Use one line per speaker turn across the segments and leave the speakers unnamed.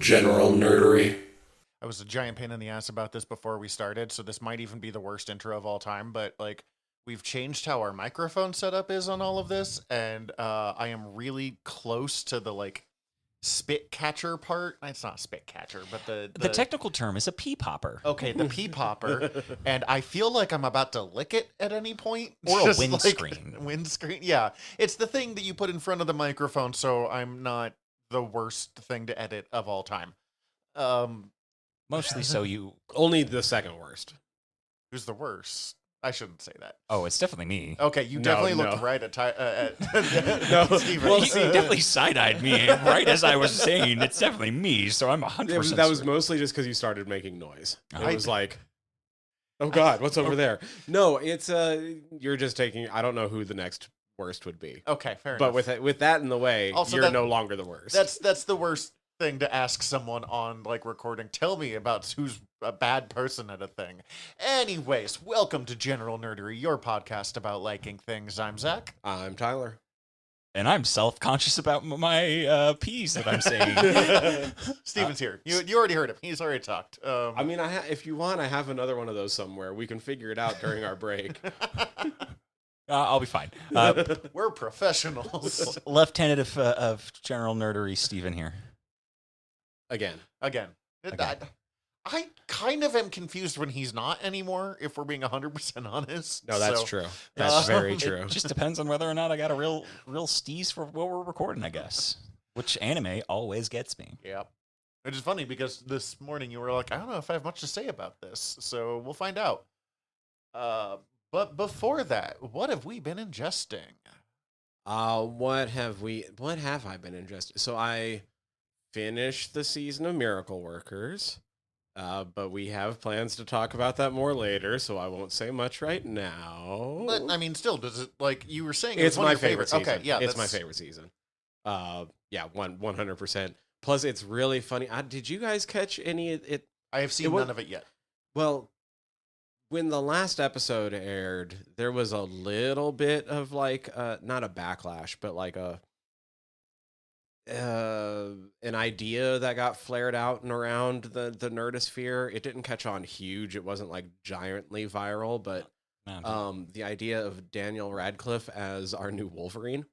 general nerdery.
I was a giant pain in the ass about this before we started, so this might even be the worst intro of all time, but like we've changed how our microphone setup is on all of this, and I am really close to the like spit catcher part. It's not spit catcher, but
the technical term is a pea popper.
Okay, the pea popper, and I feel like I'm about to lick it at any point.
Or a windscreen.
Like, windscreen, yeah. It's the thing that you put in front of the microphone, so I'm not the worst thing to edit of all time.
Mostly so you...
Only the second worst.
Who's the worst? I shouldn't say that.
Oh, it's definitely me.
Okay, you definitely looked right at
no.
Steven.
Well, he definitely side-eyed me right as I was saying. It's definitely me, so I'm 100%
That was mostly just because you started making noise. It was like, oh God, what's over there? No, it's you're just taking. I don't know who the next worst would be.
Okay, fair
but
enough.
with that in the way,
also,
you're no longer the worst.
That's the worst thing to ask someone on like recording. Tell me about who's a bad person at a thing. Anyways, welcome to General Nerdery, your podcast about liking things. I'm Zach.
I'm Tyler.
And I'm self-conscious about my P's that I'm saying.
Steven's here. You already heard him. He's already talked.
I mean, if you want, I have another one of those somewhere. We can figure it out during our break.
I'll be fine.
We're professionals.
Lieutenant of General Nerdery, Steven here.
Again.
I kind of am confused when he's not anymore, if we're being 100% honest.
No, that's true. That's very true.
It just depends on whether or not I got a real steez for what we're recording, I guess. Which anime always gets me.
Yeah. Which is funny because this morning you were like, I don't know if I have much to say about this, so we'll find out. But before that, what have we been ingesting?
What have I been ingesting? So I finished the season of Miracle Workers, but we have plans to talk about that more later, so I won't say much right now.
But I mean, still, does it like you were saying?
It's
one
my
of your
favorite season.
Okay, yeah,
it's my favorite season. 100%. Plus, it's really funny. Did you guys catch any?
I have seen none of it yet.
Well, when the last episode aired, there was a little bit of like not a backlash, but like an idea that got flared out and around the nerdosphere. It didn't catch on huge. It wasn't like giantly viral, but the idea of Daniel Radcliffe as our new Wolverine.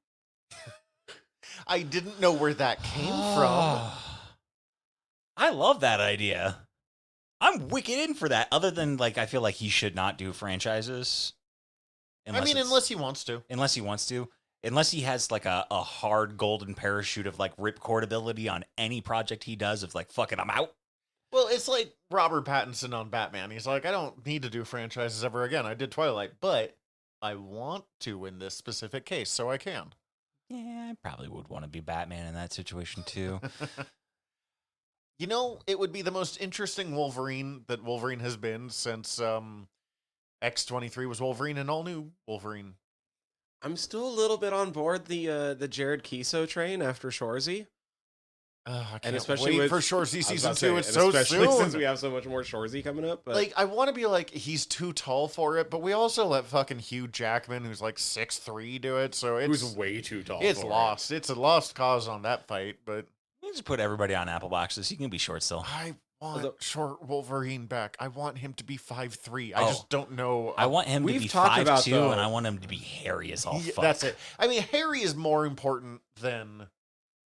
I didn't know where that came from.
I love that idea. I'm wicked in for that. Other than like, I feel like he should not do franchises.
Unless he wants to.
Unless he has like a hard golden parachute of like ripcord ability on any project he does of like, fuck it, I'm out.
Well, it's like Robert Pattinson on Batman. He's like, I don't need to do franchises ever again. I did Twilight, but I want to in this specific case, so I can.
Yeah, I probably would want to be Batman in that situation too.
You know, it would be the most interesting Wolverine that Wolverine has been since X-23 was Wolverine and all new Wolverine.
I'm still a little bit on board the Jared Kiso train after Shorzy.
I can't wait for Shorzy season 2. It's so
especially
soon.
Since we have so much more Shorzy coming up. But
like, I want to be like, he's too tall for it, but we also let fucking Hugh Jackman, who's like 6'3", do it. So it's
who's way too tall.
It's
for
lost. It's a lost cause on that fight. But
you just put everybody on Apple boxes. You can be short still.
I want short Wolverine back. I want him to be 5'3". I just don't know.
I want him to be 5'2", and I want him to be hairy as all fuck.
That's it. I mean, hairy is more important than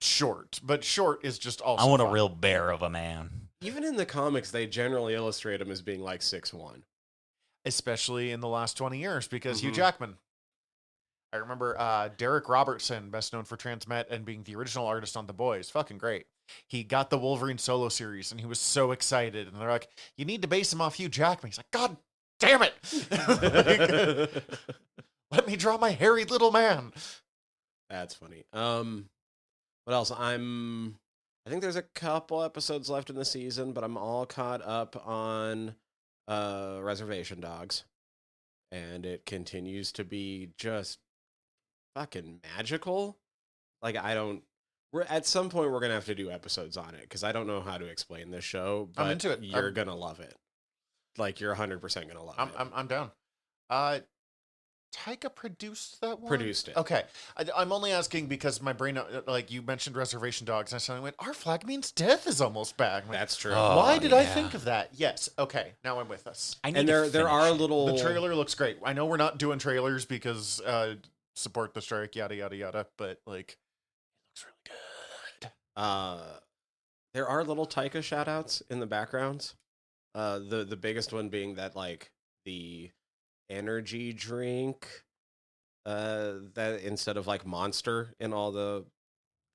short, but short is just also
I want
fun.
a real bear of a man.
Even in the comics, they generally illustrate him as being like 6'1".
Especially in the last 20 years, because Hugh Jackman. I remember Derek Robertson, best known for Transmet and being the original artist on The Boys. Fucking great. He got the Wolverine solo series, and he was so excited. And they're like, you need to base him off Hugh Jackman. He's like, God damn it. Like, let me draw my hairy little man.
That's funny. What else? I think there's a couple episodes left in the season, but I'm all caught up on Reservation Dogs. And it continues to be just fucking magical. Like, at some point we're gonna have to do episodes on it, because I don't know how to explain this show, but
I'm into it.
You're gonna love it. Like, you're 100% gonna love it.
I'm down. Taika produced that one?
Produced it.
Okay. I'm only asking because my brain, like you mentioned Reservation Dogs, and I suddenly went, our flag means death is almost back. I'm like,
That's true.
Oh,
why did I
yeah.
think of that? Yes. Okay. Now I'm with us.
I need
And
to
there are
finish it.
little.
The trailer looks great. I know we're not doing trailers because support the strike, yada, yada, yada, but like, it looks really good.
There are little Taika shoutouts in the backgrounds. The biggest one being that like the energy drink that instead of like Monster in all the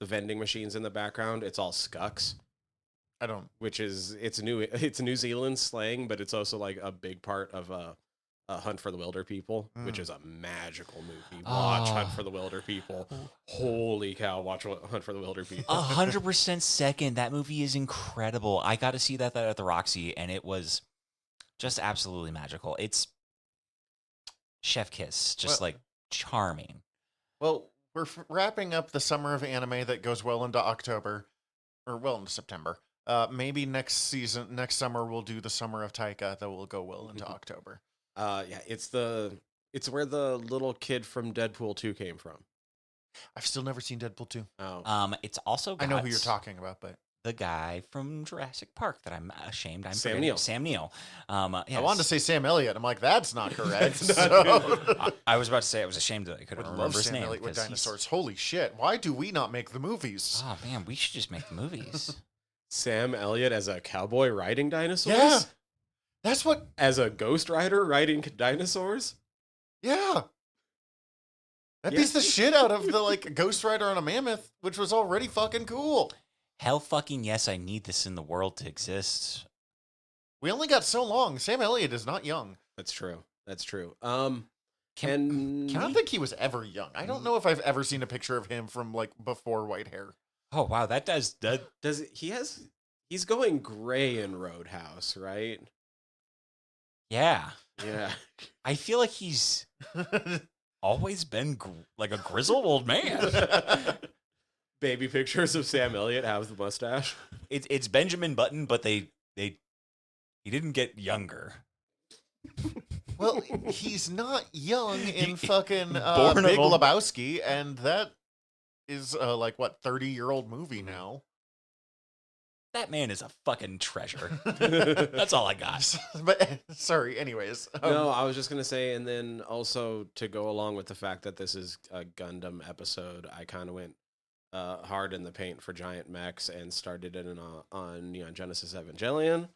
vending machines in the background, it's all Skucks,
I don't.
which is it's New Zealand slang, but it's also like a big part of Hunt for the Wilder People, which is a magical movie. Watch Hunt for the Wilder People. Holy cow! Watch Hunt for the Wilder People.
100% second. That movie is incredible. I got to see that at the Roxy, and it was just absolutely magical. It's chef kiss, just
Well-
like charming.
Well, we're wrapping up the summer of anime that goes well into October, or well into September. Maybe next summer we'll do the summer of Taika that will go well into October.
Yeah, it's where the little kid from Deadpool 2 came from.
I've still never seen Deadpool 2.
Oh,
It's also
I
got
know who you're talking about, but
the guy from Jurassic Park that I'm ashamed I'm
Sam
forgetting.
Neill.
Sam Neill.
I wanted to say Sam Elliott. I'm like, that's not correct.
That's not
So-
I was about to say I was ashamed that I couldn't
would
remember
love
his
Sam
name.
Elliott with
'cause he's-
dinosaurs. Holy shit! Why do we not make the movies?
Oh man, we should just make the movies.
Sam Elliott as a cowboy riding dinosaurs?
Yeah, that's what.
As a ghost rider riding dinosaurs?
Yeah, that
Yeah.
beats the shit out of the like Ghost Rider on a mammoth, which was already fucking cool.
Hell fucking yes, I need this in the world to exist.
We only got so long. Sam Elliott is not young.
That's true. That's true.
Can
And
I don't think he was ever young. I don't know if I've ever seen a picture of him from like before white hair.
Oh wow, that does that.
he's going gray in Roadhouse, right?
Yeah,
Yeah.
I feel like he's always been like a grizzled old man.
Baby pictures of Sam Elliott have the mustache.
It's Benjamin Button, but he didn't get younger.
Well, he's not young in fucking
Born
Big
of a-
Lebowski, and that is like what 30-year-old movie now.
That man is a fucking treasure. That's all I got.
But sorry, anyways.
No, I was just gonna say, and then also to go along with the fact that this is a Gundam episode, I kind of went hard in the paint for giant mechs and started it on Neon Genesis Evangelion,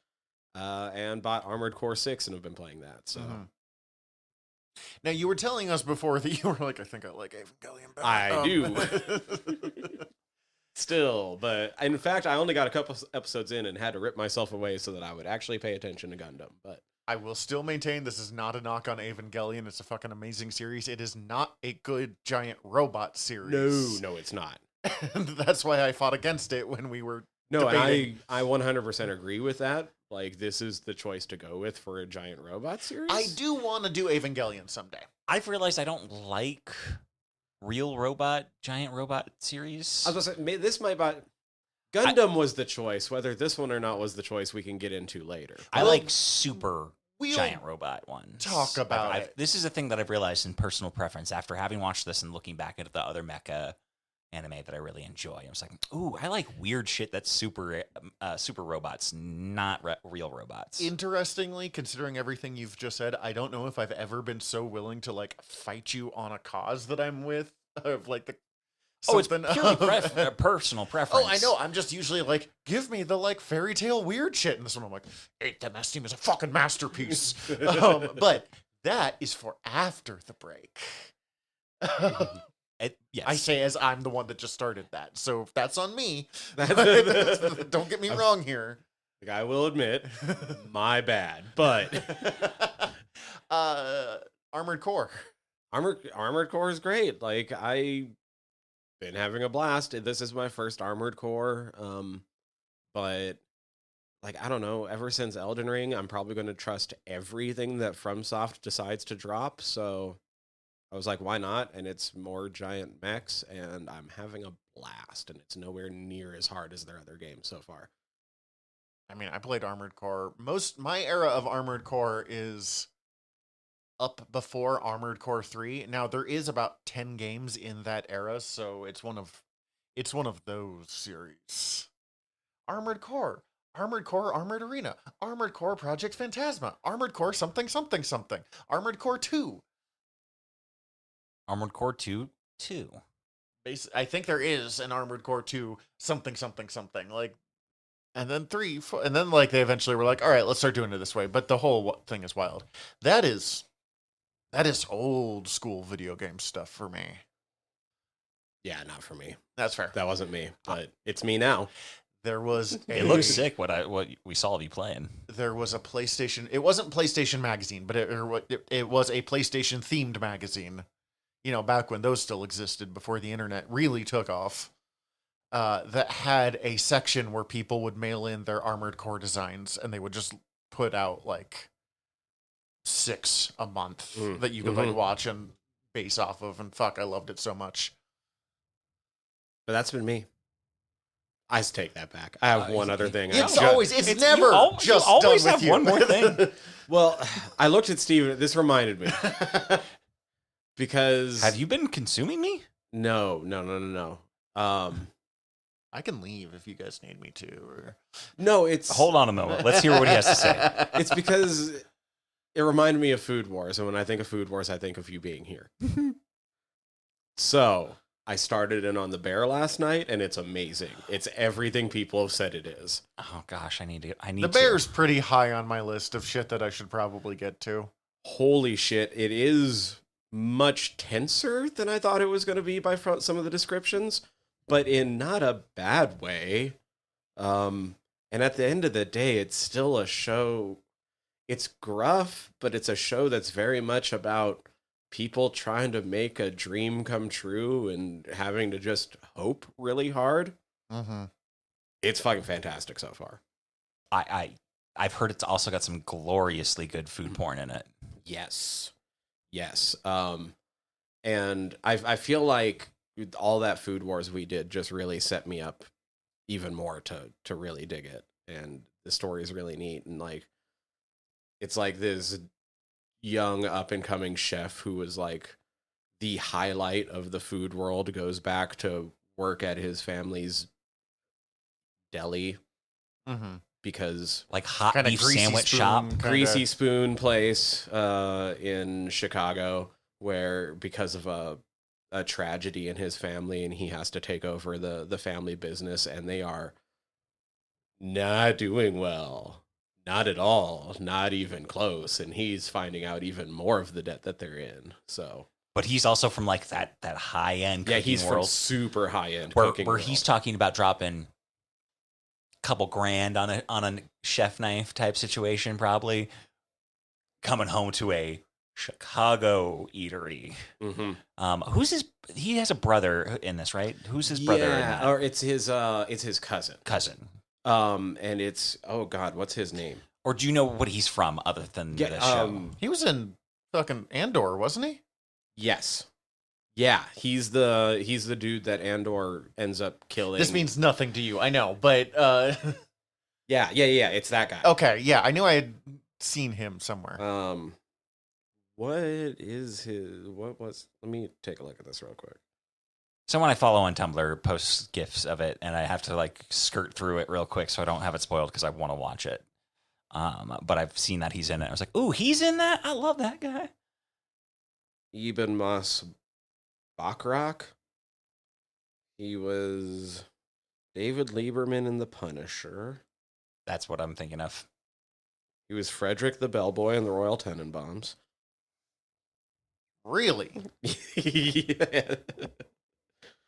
and bought Armored Core 6 and have been playing that. So
Mhm. Now you were telling us before that you were like, I think I like Evangelion better.
I do. Still, but in fact, I only got a couple episodes in and had to rip myself away so that I would actually pay attention to Gundam. But
I will still maintain this is not a knock on Evangelion. It's a fucking amazing series. It is not a good giant robot series.
no, it's not.
And that's why I fought against it when we were
No,
debating.
and I 100% agree with that. Like, this is the choice to go with for a giant robot series.
I do want to do Evangelion someday.
I've realized I don't like real giant robot series.
I was gonna say, this might buy. Gundam was the choice. Whether this one or not was the choice, we can get into later.
I
Well,
like super
we'll
giant robot ones.
talk about it.
This is a thing that I've realized in personal preference after having watched this and looking back at the other mecha anime that I really enjoy. I was like, ooh, I like weird shit that's super robots, not real robots.
Interestingly, considering everything you've just said, I don't know if I've ever been so willing to like fight you on a cause that I'm with. Of like the
it's
something
purely
of-
personal preference.
Oh, I know. I'm just usually like, give me the like fairy tale weird shit, and this one I'm like, Eight Domestium is a fucking masterpiece. But that is for after the break.
Yes.
I say as I'm the one that just started that, so if that's on me.
Like,
Don't get me wrong here.
I will admit, my bad. But
Armored Core.
Armored Core is great. Like, I've been having a blast. This is my first Armored Core. But like, I don't know, ever since Elden Ring, I'm probably going to trust everything that FromSoft decides to drop. So I was like, why not? And it's more giant mechs, and I'm having a blast, and it's nowhere near as hard as their other games so far.
I mean, I played Armored Core. My era of Armored Core is up before Armored Core 3. Now there is about 10 games in that era, so it's one of those series. Armored Core, Armored Arena, Armored Core Project Phantasma, Armored Core something something something, Armored Core 2.
Armored Core 2.
I think there is an Armored Core 2 something something something, like, and then 3, 4, and then like they eventually were like, all right, let's start doing it this way. But the whole thing is wild. That is old school video game stuff for me.
Yeah, not for me.
That's fair.
That wasn't me, but it's me now.
There was
It looks sick. What we saw of you playing.
There was a PlayStation. It wasn't PlayStation Magazine, but it was a PlayStation themed magazine. You know, back when those still existed, before the internet really took off. That had a section where people would mail in their Armored Core designs, and they would just put out like 6 a month that you could like watch and base off of. And fuck, I loved it so much.
But that's been me. I take that back. I have one other thing.
It's never just
you always
done
have
with you.
one more thing.
Well, I looked at Steven. This reminded me. Because...
Have you been consuming me?
No.
I can leave if you guys need me to. Or...
No, it's...
Hold on a moment. Let's hear what he has to say.
It's because it reminded me of Food Wars. And when I think of Food Wars, I think of you being here. So... I started in on the bear last night, and it's amazing. It's everything people have said it is.
Oh gosh, I need
the bear's pretty high on my list of shit that I should probably get to.
Holy shit, it is much tenser than I thought it was going to be by some of the descriptions, but in not a bad way. And at the end of the day, it's still a show. It's gruff, but it's a show that's very much about people trying to make a dream come true and having to just hope really hard.
Mm-hmm.
It's fucking fantastic so far.
I've heard it's also got some gloriously good food porn in it.
Yes. And I feel like all that Food Wars we did just really set me up even more to really dig it. And the story is really neat. And like, it's like this young up-and-coming chef who was like the highlight of the food world goes back to work at his family's deli because
like hot beef sandwich shop,
greasy spoon place in Chicago, where because of a tragedy in his family and he has to take over the family business, and they are not doing well. Not at all. Not even close. And he's finding out even more of the debt that they're in. So,
but he's also from like that high end.
Yeah, he's
world,
from super high end
where
cooking. Where
he's talking about dropping a couple grand on a chef knife type situation, probably coming home to a Chicago eatery. He has a brother in this, right? Who's his brother?
Yeah, or it's his cousin. And it's, oh God, what's his name?
Or do you know what he's from other than the show?
He was in fucking Andor, wasn't he?
Yes. Yeah, he's the dude that Andor ends up killing.
This means nothing to you, I know, but
yeah, it's that guy.
Okay, yeah, I knew I had seen him somewhere.
Let me take a look at this real quick.
Someone I follow on Tumblr posts GIFs of it, and I have to like skirt through it real quick so I don't have it spoiled because I want to watch it. But I've seen that he's in it. I was like, ooh, he's in that? I love that guy.
Ibn Mas Bachrach. He was David Lieberman in The Punisher.
That's what I'm thinking of.
He was Frederick the Bellboy in the Royal Tenenbaums.
Really?
Yeah.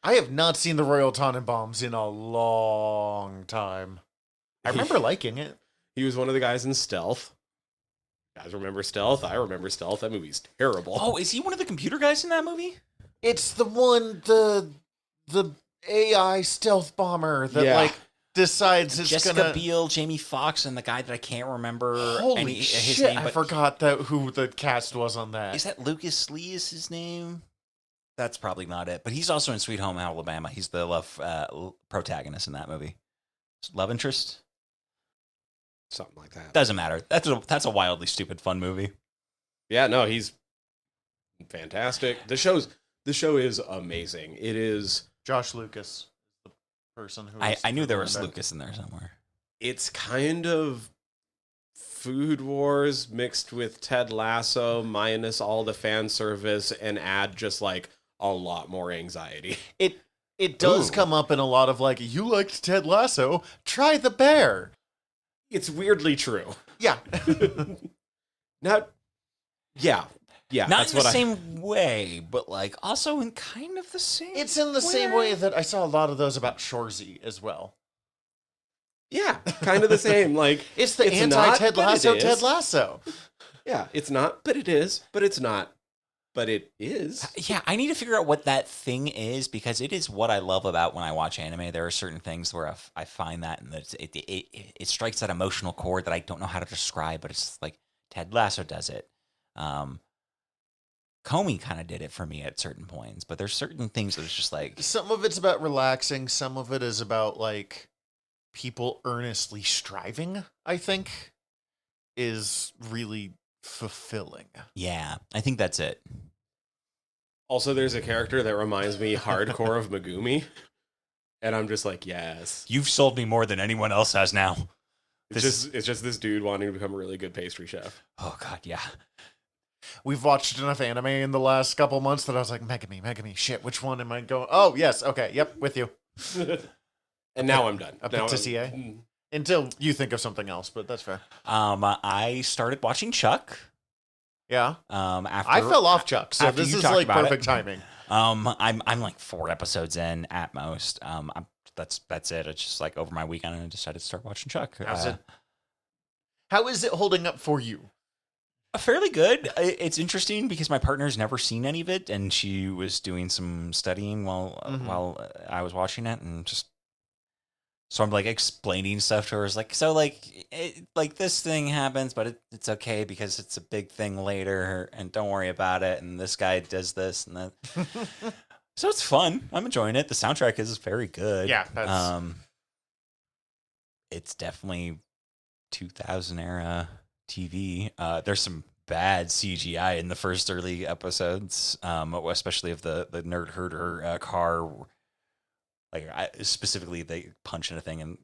I have not seen the Royal Tenenbaums in a long time. I remember liking it.
He was one of the guys in Stealth. You guys remember Stealth? I remember Stealth. That movie's terrible.
Oh, is he one of the computer guys in that movie?
It's the one, the AI stealth bomber that like decides it's
Jessica Biel, Jamie Foxx, and the guy that I can't remember.
Holy shit! His name, I forgot who the cast was on that.
Is that Lucas Lee? Is his name? That's probably not it. But he's also in Sweet Home Alabama. He's the love protagonist in that movie. Love interest?
Something like that.
Doesn't matter. That's a wildly stupid fun movie.
Yeah, no, he's fantastic. The show is amazing. It is.
Josh Lucas, the person who
I knew there
Superman
was
back.
Lucas in there somewhere.
It's kind of Food Wars mixed with Ted Lasso minus all the fan service and add just like a lot more anxiety.
It does
Ooh.
come up in a lot of like, you liked Ted Lasso, try the bear.
It's weirdly true.
Yeah.
Not, yeah,
Not
that's
in the
what
same way, but like also in kind of the same.
It's in the same way that I saw a lot of those about Shorzy as well.
Yeah, kind of the same. Like
It's the
not,
anti-Ted
but
Lasso
it is.
Ted Lasso.
Yeah, it's not, but it is. But it's not, but it is.
Yeah, I need to figure out what that thing is because it is what I love about when I watch anime. There are certain things where I find that and it strikes that emotional chord that I don't know how to describe, but it's like Ted Lasso does it. Comey kind of did it for me at certain points, but there's certain things that it's just like
Some of it's about relaxing. Some of it is about like people earnestly striving, I think, is really fulfilling.
yeah, I think that's it.
Also, there's a character that reminds me hardcore of Megumi, and I'm just like, yes.
You've sold me more than anyone else has now.
It's just this dude wanting to become a really good pastry chef.
Oh god, yeah.
We've watched enough anime in the last couple months that I was like, Megami, shit, which one am I going? Oh, yes, okay, yep, with you.
And now I'm done.
A
Now
patissier? Until you think of something else, but that's fair.
I started watching Chuck.
Yeah.
After
I fell off Chuck, so
after
this
you
is
talked
like
about
perfect
it.
timing.
I'm like 4 episodes in at most. That's it. It's just like over my weekend, and I decided to start watching Chuck.
How is it holding up for you?
Fairly good. It's interesting because my partner's never seen any of it, and she was doing some studying while I was watching it, and just so I'm like explaining stuff to her. It's like like this thing happens, but it's okay because it's a big thing later, and don't worry about it. And this guy does this and that. So it's fun. I'm enjoying it. The soundtrack is very good.
Yeah, that's...
It's definitely 2000 era TV. There's some bad CGI in the first early episodes, especially of the nerd herder car. Like specifically, they punch in a thing and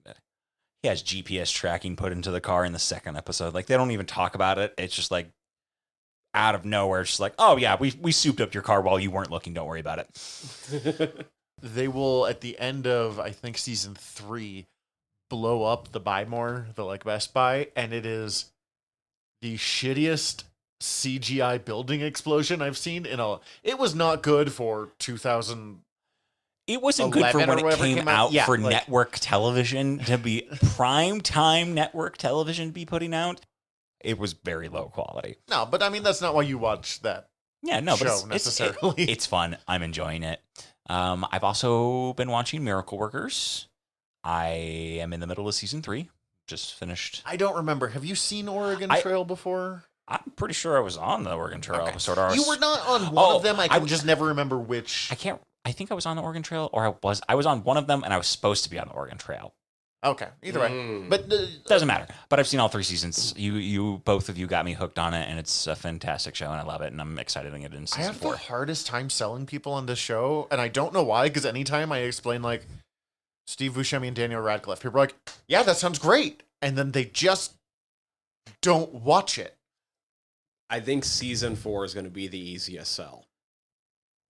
he has GPS tracking put into the car in the second episode. Like they don't even talk about it. It's just like out of nowhere. It's just like, oh yeah, we souped up your car while you weren't looking. Don't worry about it.
They will, at the end of, I think, season 3, blow up the Buy More, the like Best Buy, and it is the shittiest CGI building explosion I've seen in a... It was not good for 2000...
It wasn't good for
11
when
or
it
whatever
came out
Yeah,
for
like-
network television to be prime time network television to be putting out. It was very low quality.
No, but I mean, that's not why you watch that
Yeah, no, but
show necessarily.
it's fun. I'm enjoying it. I've also been watching Miracle Workers. I am in the middle of season 3. Just finished.
I don't remember. Have you seen Oregon Trail before?
I'm pretty sure I was on the Oregon Trail
Okay.
episode. Or
You were not on one of them. I can
I-
just never remember which.
I think I was on the Oregon Trail, or I was on one of them, and I was supposed to be on the Oregon Trail.
Okay, either way.
Mm.
But
Doesn't matter. But I've seen all 3 seasons. You both of you got me hooked on it, and it's a fantastic show, and I love it, and I'm excited to get it in
I
season
have
4.
the hardest time selling people on this show, and I don't know why, because anytime I explain, like, Steve Buscemi and Daniel Radcliffe, people are like, yeah, that sounds great. And then they just don't watch it.
I think season 4 is going to be the easiest sell.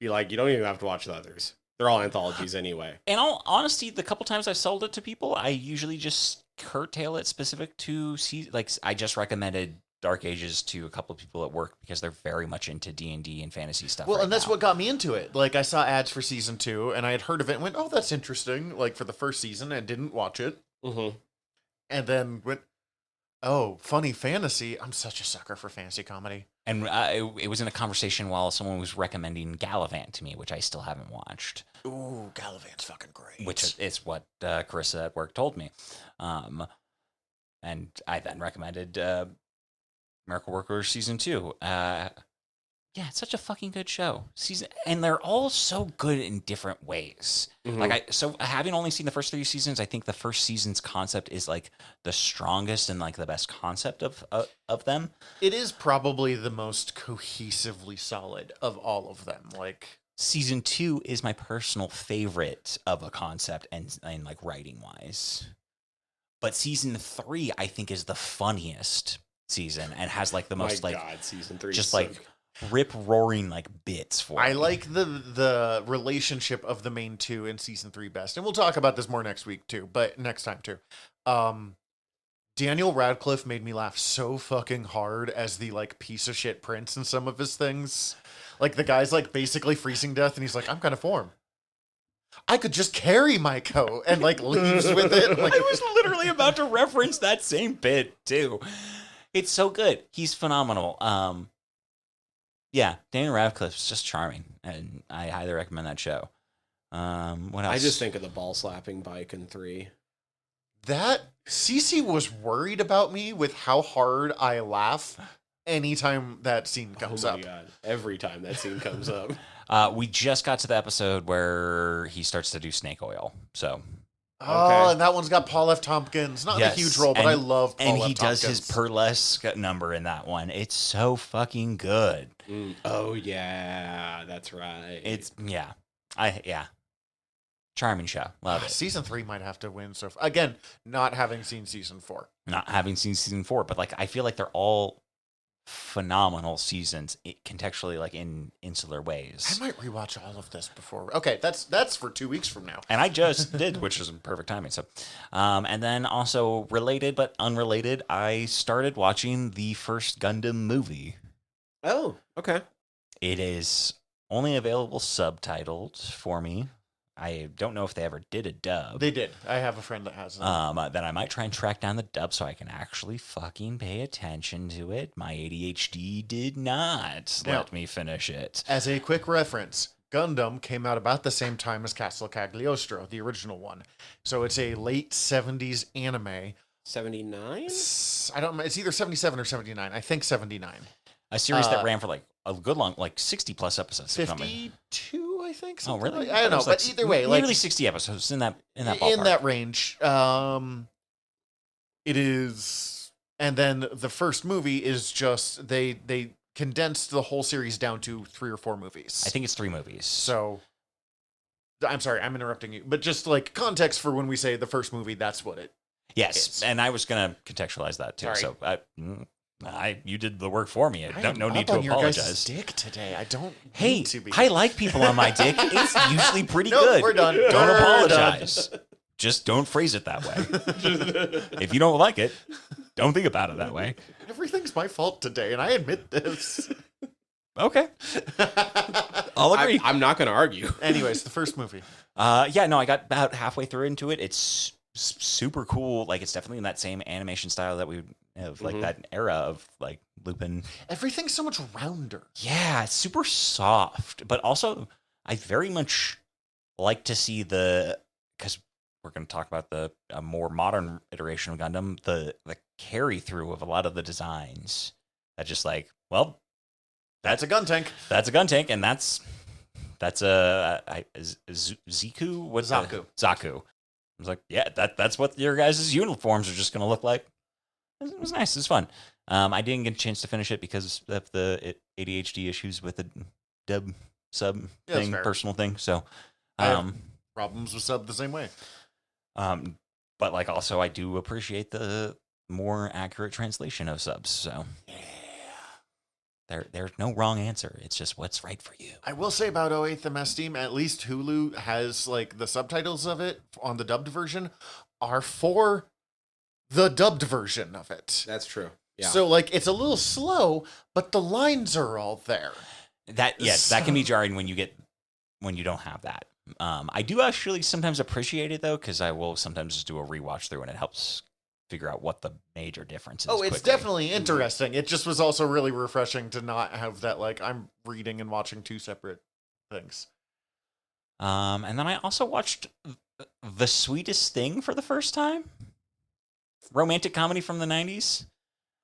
Be like, you don't even have to watch the others. They're all anthologies anyway.
In all honesty, the couple times I've sold it to people, I usually just curtail it specific to I just recommended Dark Ages to a couple of people at work because they're very much into D&D and fantasy stuff.
Well,
right
and that's
now.
what got me into it. Like, I saw ads for season 2, and I had heard of it and went, oh, that's interesting, like, for the first season, and didn't watch it.
Mm-hmm.
And then went, oh, funny fantasy. I'm such a sucker for fantasy comedy.
And it was in a conversation while someone was recommending Gallivant to me, which I still haven't watched.
Ooh, Gallivant's fucking great.
Which is what Carissa at work told me. And I then recommended Miracle Workers Season 2. yeah, it's such a fucking good show. And they're all so good in different ways.
Mhm.
So having only seen the first 3 seasons, I think the first season's concept is like the strongest and like the best concept of them.
It is probably the most cohesively solid of all of them. Like
Season 2 is my personal favorite of a concept and like writing wise. But season 3, I think, is the funniest season and has like the most like
God, season 3
just
is so
like rip roaring like bits for
I
me.
like the relationship of the main two in season 3 best, and we'll talk about this more next week too, but next time too. Daniel Radcliffe made me laugh so fucking hard as the like piece of shit prince in some of his things. Like the guy's like basically freezing death, and he's like, "I'm kind of warm. I could just carry my coat," and like leaves with it. Like
I was literally about to reference that same bit too. It's so good. He's phenomenal. Yeah, Daniel Radcliffe's just charming, and I highly recommend that show. What else?
I just think of the ball slapping bike in 3.
that Cece was worried about me with how hard I laugh anytime that scene comes up.
God. Every time that scene comes up.
We just got to the episode where he starts to do snake oil. So
Oh,
Okay.
and that one's got Paul F. Tompkins. Not
yes,
a huge role, but I love Paul
and
F.
he
Tompkins.
does his burlesque number in that one. It's so fucking good.
Oh yeah, that's right.
It's charming show. Love it.
Season 3 might have to win. So again, not having seen season 4.
Not having seen season 4, but like I feel like they're all phenomenal seasons contextually, like in insular ways.
I might rewatch all of this before. Okay, that's for 2 weeks from now.
And I just did, which is perfect timing. So, and then also related but unrelated, I started watching the first Gundam movie.
Oh, okay.
It is only available subtitled for me. I don't know if they ever did a dub.
They did. I have a friend that has them.
Then I might try and track down the dub so I can actually fucking pay attention to it. My ADHD did not
Now-
let me finish it.
As a quick reference, Gundam came out about the same time as Castle Cagliostro, the original one. So it's a late 70s anime.
79?
I don't know. It's either 77 or 79. I think 79.
A series that ran for like a good long, like 60 plus episodes.
52, I think.
Oh,
something
really?
like- I don't know.
It was
But
like
either way, like
nearly 60 episodes in that ballpark.
in that range. It is, and then the first movie is just they condensed the whole series down to 3 or 4 movies.
I think it's 3 movies.
So. I'm sorry, I'm interrupting you, but just like context for when we say the first movie, that's what it.
Yes,
is.
and I was gonna contextualize that too.
Sorry.
So you did the work for me.
I am
No need
up
to
on your guys'
apologize.
dick today. I don't.
Hey,
need to be.
I like people on my dick. It's usually pretty
Nope,
good.
we're done.
Don't
We're
apologize. Just don't phrase it that way. If you don't like it, don't think about it that way.
Everything's my fault today, and I admit this.
Okay, I'll agree.
I'm not going to argue.
Anyways, the first movie.
Yeah, no, I got about halfway through into it. It's super cool. Like, it's definitely in that same animation style that we have, like that era of like Lupin.
Everything's so much rounder.
Yeah, it's super soft, but also I very much like to see because we're going to talk about the more modern iteration of Gundam, the carry through of a lot of the designs. That just like, well,
That's a gun tank.
that's a gun tank, and that's a Ziku. What's
Zaku.
Zaku. I was like, yeah, that's what your guys' uniforms are just going to look like. It was nice. It was fun. I didn't get a chance to finish it because of the ADHD issues with the dub sub
Yeah, that's
thing,
fair.
personal thing. So,
I have problems with sub the same way.
but like also I do appreciate the more accurate translation of subs. So there's no wrong answer. It's just what's right for you.
I will say about 08 the Mess Team, at least Hulu has like the subtitles of it on the dubbed version are for the dubbed version of it.
That's true. Yeah.
So like it's a little slow, but the lines are all there.
That can be jarring when you don't have that. I do actually sometimes appreciate it though, because I will sometimes just do a rewatch through and it helps figure out what the major difference is.
Oh, it's
quickly.
definitely interesting. It just was also really refreshing to not have that like I'm reading and watching 2 separate things.
And then I also watched The Sweetest Thing for the first time. Romantic comedy from the 90s.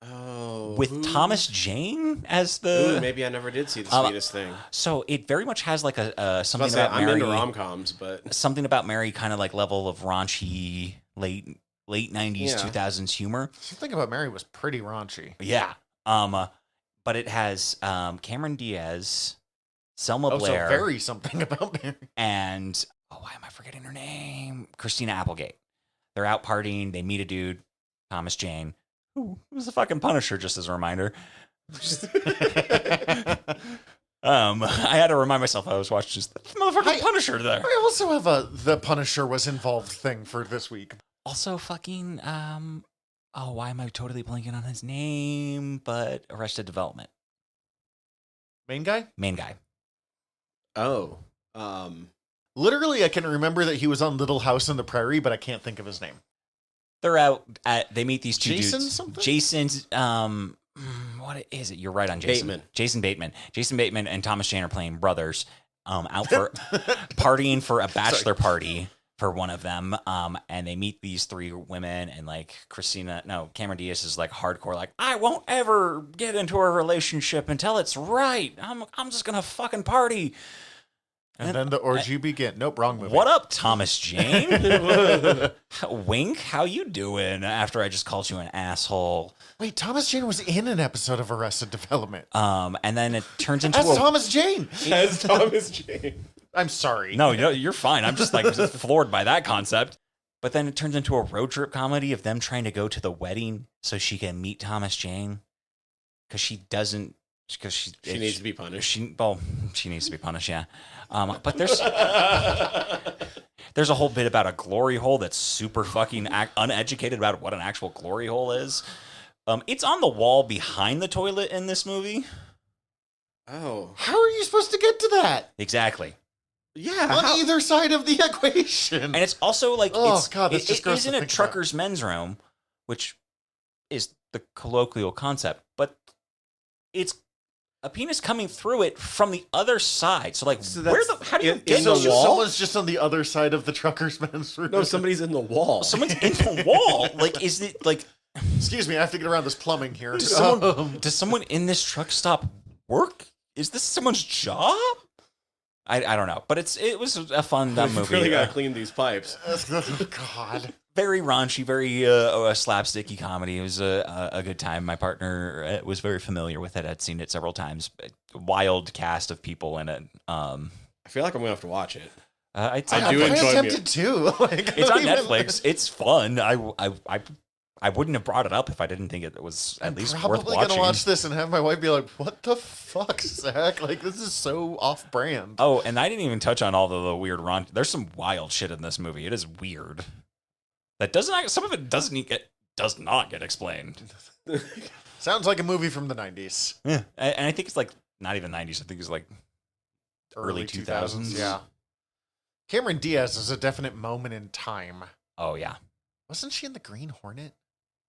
Oh,
with Thomas Jane as the.
Ooh, maybe I never did see the sweetest thing.
So it very much has like a something
Say,
about
I'm
Mary.
into rom-coms, but
Something about Mary, kind of like level of raunchy late 90s 2000s humor.
Something about Mary was pretty raunchy.
Yeah. But it has Cameron Diaz, Selma Blair,
so very something about Mary,
and why am I forgetting her name? Christina Applegate. They're out partying. They meet a dude, Thomas Jane, who was a fucking Punisher, just as a reminder. I had to remind myself I was watching just the motherfucking Punisher there.
I also have a the Punisher was involved thing for this week.
Also fucking why am I totally blanking on his name? But Arrested Development.
Main guy?
Main guy.
Oh.
Literally, I can remember that he was on Little House on the Prairie, but I can't think of his name.
They're out they meet these two
Jason
dudes.
something?
Jason's what is it? You're right on Jason.
Bateman.
Jason Bateman. Jason Bateman and Thomas Jane are playing brothers, out for partying for a bachelor party for one of them. And they meet these three women, and like Cameron Diaz is like hardcore, like, I won't ever get into a relationship until it's right. I'm just gonna fucking party.
And then the orgy begin. Nope, wrong movie.
What up, Thomas Jane? Wink, how you doing? After I just called you an asshole.
Wait, Thomas Jane was in an episode of Arrested Development.
And then it turns into
As Thomas Jane.
As Thomas Jane.
I'm sorry.
No, you're fine. I'm just like floored by that concept. But then it turns into a road trip comedy of them trying to go to the wedding so she can meet Thomas Jane. Because she
needs to be punished.
She needs to be punished, yeah. But there's a whole bit about a glory hole that's super fucking uneducated about what an actual glory hole is. It's on the wall behind the toilet in this movie.
Oh.
How are you supposed to get to that?
Exactly.
Yeah.
On either side of the equation.
And it's also like,
that's
it isn't a trucker's men's room, which is the colloquial concept, but it's a penis coming through it from the other side. So like, how do you get
in the wall?
Someone's just on the other side of the trucker's men's room.
No, somebody's in the wall.
Someone's in the wall. Like, is it like?
Excuse me, I have to get around this plumbing here.
Does someone in this truck stop work? Is this someone's job? I don't know, but it was a fun dumb movie.
Really gotta clean these pipes.
God.
Very raunchy, very slapsticky comedy. It was a good time. My partner was very familiar with it. I'd seen it several times. Wild cast of people in it.
I feel like I'm gonna have to watch it.
I
do enjoy
I'm tempted too.
It's on Netflix. It's fun. I wouldn't have brought it up if I didn't think it was at least worth watching. I'm
probably gonna watch this and have my wife be like, "What the fuck, Zach? Like, this is so off-brand."
Oh, and I didn't even touch on all the weird raunchy. There's some wild shit in this movie. It is weird. Some of it does not get explained.
Sounds like a movie from the 90s.
Yeah, and I think it's like not even 90s. I think it's like early 2000s.
Yeah. Cameron Diaz is a definite moment in time.
Oh yeah.
Wasn't she in the Green Hornet?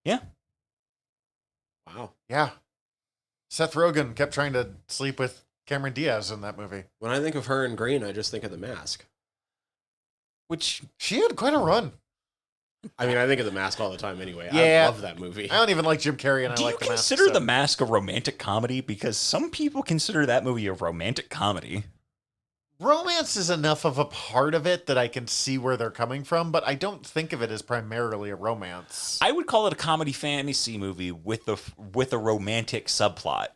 Yeah.
Wow.
Yeah. Seth Rogen kept trying to sleep with Cameron Diaz in that movie.
When I think of her in Green, I just think of The Mask.
Which
she had quite a run.
I mean, I think of The Mask all the time anyway.
Yeah.
I love that movie.
I don't even like Jim Carrey, and I like The Mask.
Do you consider The Mask a romantic comedy? Because some people consider that movie a romantic comedy.
Romance is enough of a part of it that I can see where they're coming from, but I don't think of it as primarily a romance.
I would call it a comedy fantasy movie with a romantic subplot.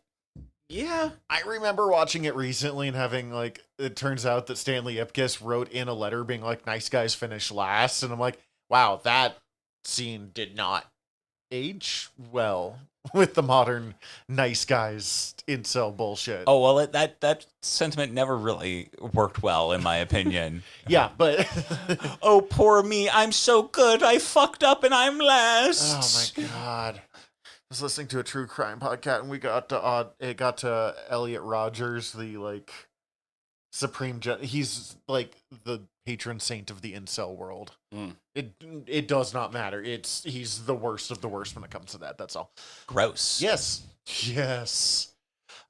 Yeah. I remember watching it recently and having, like, it turns out that Stanley Ipkiss wrote in a letter being like, nice guys finish last, and I'm like, wow, that scene did not age well with the modern nice guys incel bullshit.
Oh, well, that sentiment never really worked well, in my opinion.
Yeah, but...
oh, poor me, I'm so good, I fucked up and I'm last.
Oh, my God. I was listening to a true crime podcast, and we got to Elliot Rogers, the, like, supreme... he's, like, the patron saint of the incel world.
Mm.
It does not matter. He's the worst of the worst when it comes to that. That's all.
Gross.
Yes.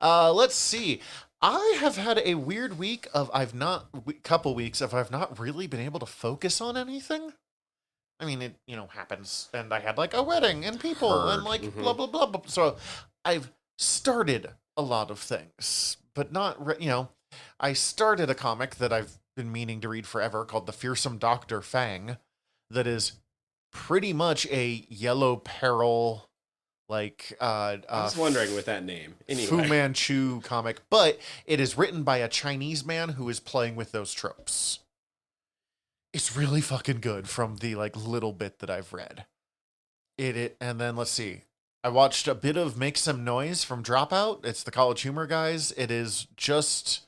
Let's see. I have had a weird week of I've not really been able to focus on anything. I mean, it, happens. And I had like a wedding and people and like blah, blah, blah, blah. So I've started a lot of things, but not, I started a comic that I've been meaning to read forever called The Fearsome Dr. Fang, that is pretty much a Yellow Peril, like,
I was wondering with that name. Anyway.
Fu Manchu comic, but it is written by a Chinese man who is playing with those tropes. It's really fucking good from the like little bit that I've read. And then let's see. I watched a bit of Make Some Noise from Dropout. It's the College Humor guys. It is just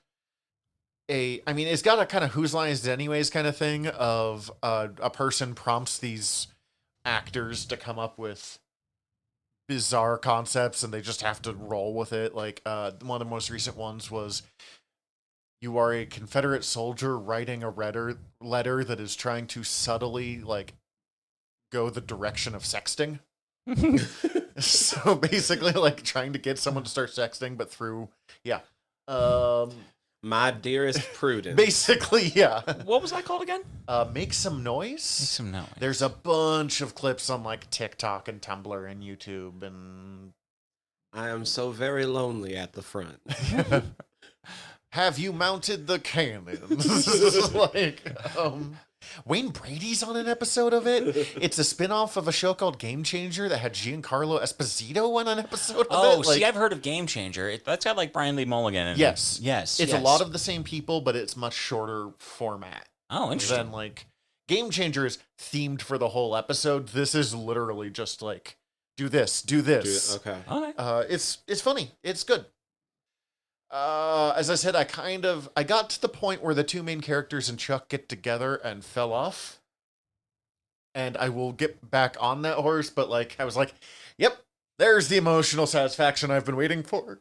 it's got a kind of Whose Line Is It Anyways kind of thing of a person prompts these actors to come up with bizarre concepts and they just have to roll with it. Like one of the most recent ones was, you are a Confederate soldier writing a letter that is trying to subtly like go the direction of sexting. So basically like trying to get someone to start sexting, but through,
My Dearest Prudence.
Basically, yeah.
What was that called again?
Make Some Noise.
Make Some Noise.
There's a bunch of clips on like TikTok and Tumblr and YouTube and...
I am so very lonely at the front.
Have you mounted the cannons? Like, Wayne Brady's on an episode of it. It's a spinoff of a show called Game Changer that had Giancarlo Esposito on an episode of it.
See, I've heard of Game Changer. That's got like Brian Lee Mulligan. And
yes. It's a lot of the same people, but it's much shorter format.
Oh, interesting.
Than like Game Changer is themed for the whole episode. This is literally just like, do this, do this.
Okay.
It's funny. It's good. As I said, I got to the point where the two main characters and Chuck get together and fell off. And I will get back on that horse, but like, I was like, yep, there's the emotional satisfaction I've been waiting for.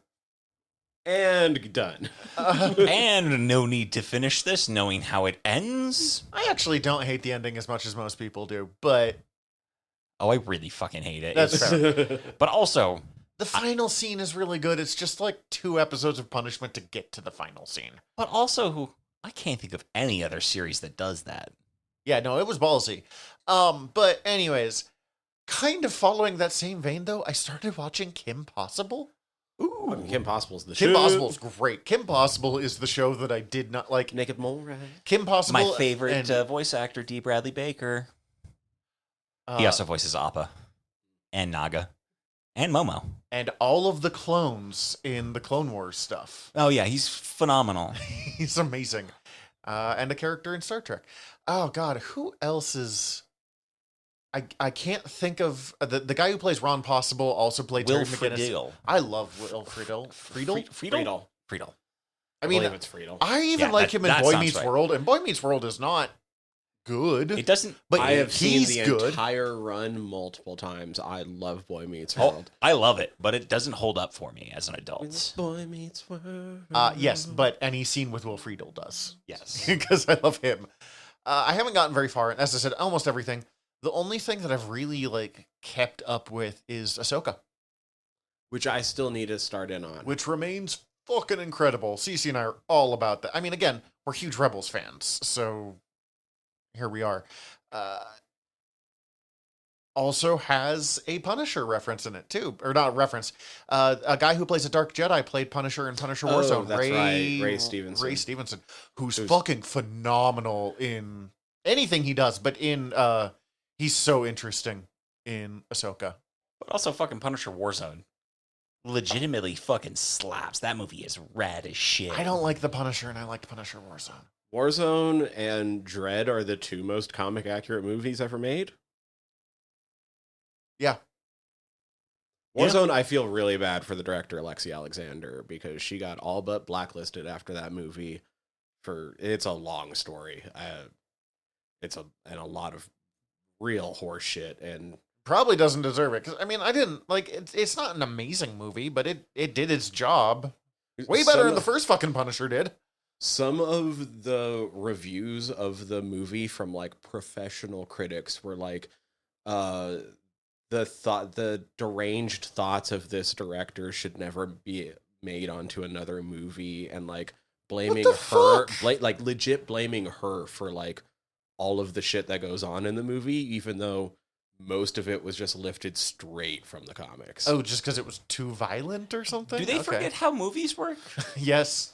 And done.
And no need to finish this knowing how it ends.
I actually don't hate the ending as much as most people do, but...
Oh, I really fucking hate it.
That's fair.
But also...
The final scene is really good. It's just like 2 episodes of punishment to get to the final scene.
But also, I can't think of any other series that does that.
Yeah, no, it was ballsy. But anyways, kind of following that same vein, though, I started watching Kim Possible.
Ooh, I mean, Kim Possible's the
Kim
show.
Possible's great. Kim Possible is the show that I did not like.
Naked Mole Rat.
Kim Possible.
My favorite voice actor, D. Bradley Baker. He also voices Appa and Naga and Momo.
And all of the clones in the Clone Wars stuff.
Oh, yeah, he's phenomenal.
He's amazing. And a character in Star Trek. Oh, God, who else is... I can't think of... The guy who plays Ron Possible also played Terry McGinnis.
Friedle.
I love Will Friedle.
Friedle.
I mean,
believe it's Friedle.
I even like him in Boy Meets World, and Boy Meets World is not good.
It doesn't...
But
I have seen
he's
the
good.
entire run multiple times. I love Boy Meets
Oh,
World.
I love it, but it doesn't hold up for me as an adult.
Boy Meets World.
Yes, but any scene with Will Friedle does.
Yes.
Because I love him. I haven't gotten very far. As I said, almost everything. The only thing that I've really like kept up with is Ahsoka,
Which I still need to start in on.
which remains fucking incredible. Cece and I are all about that. I mean, again, we're huge Rebels fans, so here we are. Also has a Punisher reference in it too, or not reference. A guy who plays a Dark Jedi played Punisher in Punisher Warzone.
That's right, Ray Stevenson.
Ray Stevenson, who's fucking phenomenal in anything he does, but in he's so interesting in Ahsoka.
But also fucking Punisher Warzone legitimately fucking slaps. That movie is rad as shit.
I don't like the Punisher, and I liked Punisher Warzone.
Warzone and Dread are the 2 most comic accurate movies ever made.
Yeah.
Warzone, I feel really bad for the director, Alexi Alexander, because she got all but blacklisted after that movie. It's a long story. It's a lot of real horse shit, and
Probably doesn't deserve it, because I mean, I didn't like it's not an amazing movie, but it did its job way better than the first fucking Punisher did.
Some of the reviews of the movie from like professional critics were like, the deranged thoughts of this director should never be made onto another movie, and like blaming her, like legit blaming her for like all of the shit that goes on in the movie, even though most of it was just lifted straight from the comics.
Oh, just because it was too violent or something?
Do they forget how movies work?
Yes.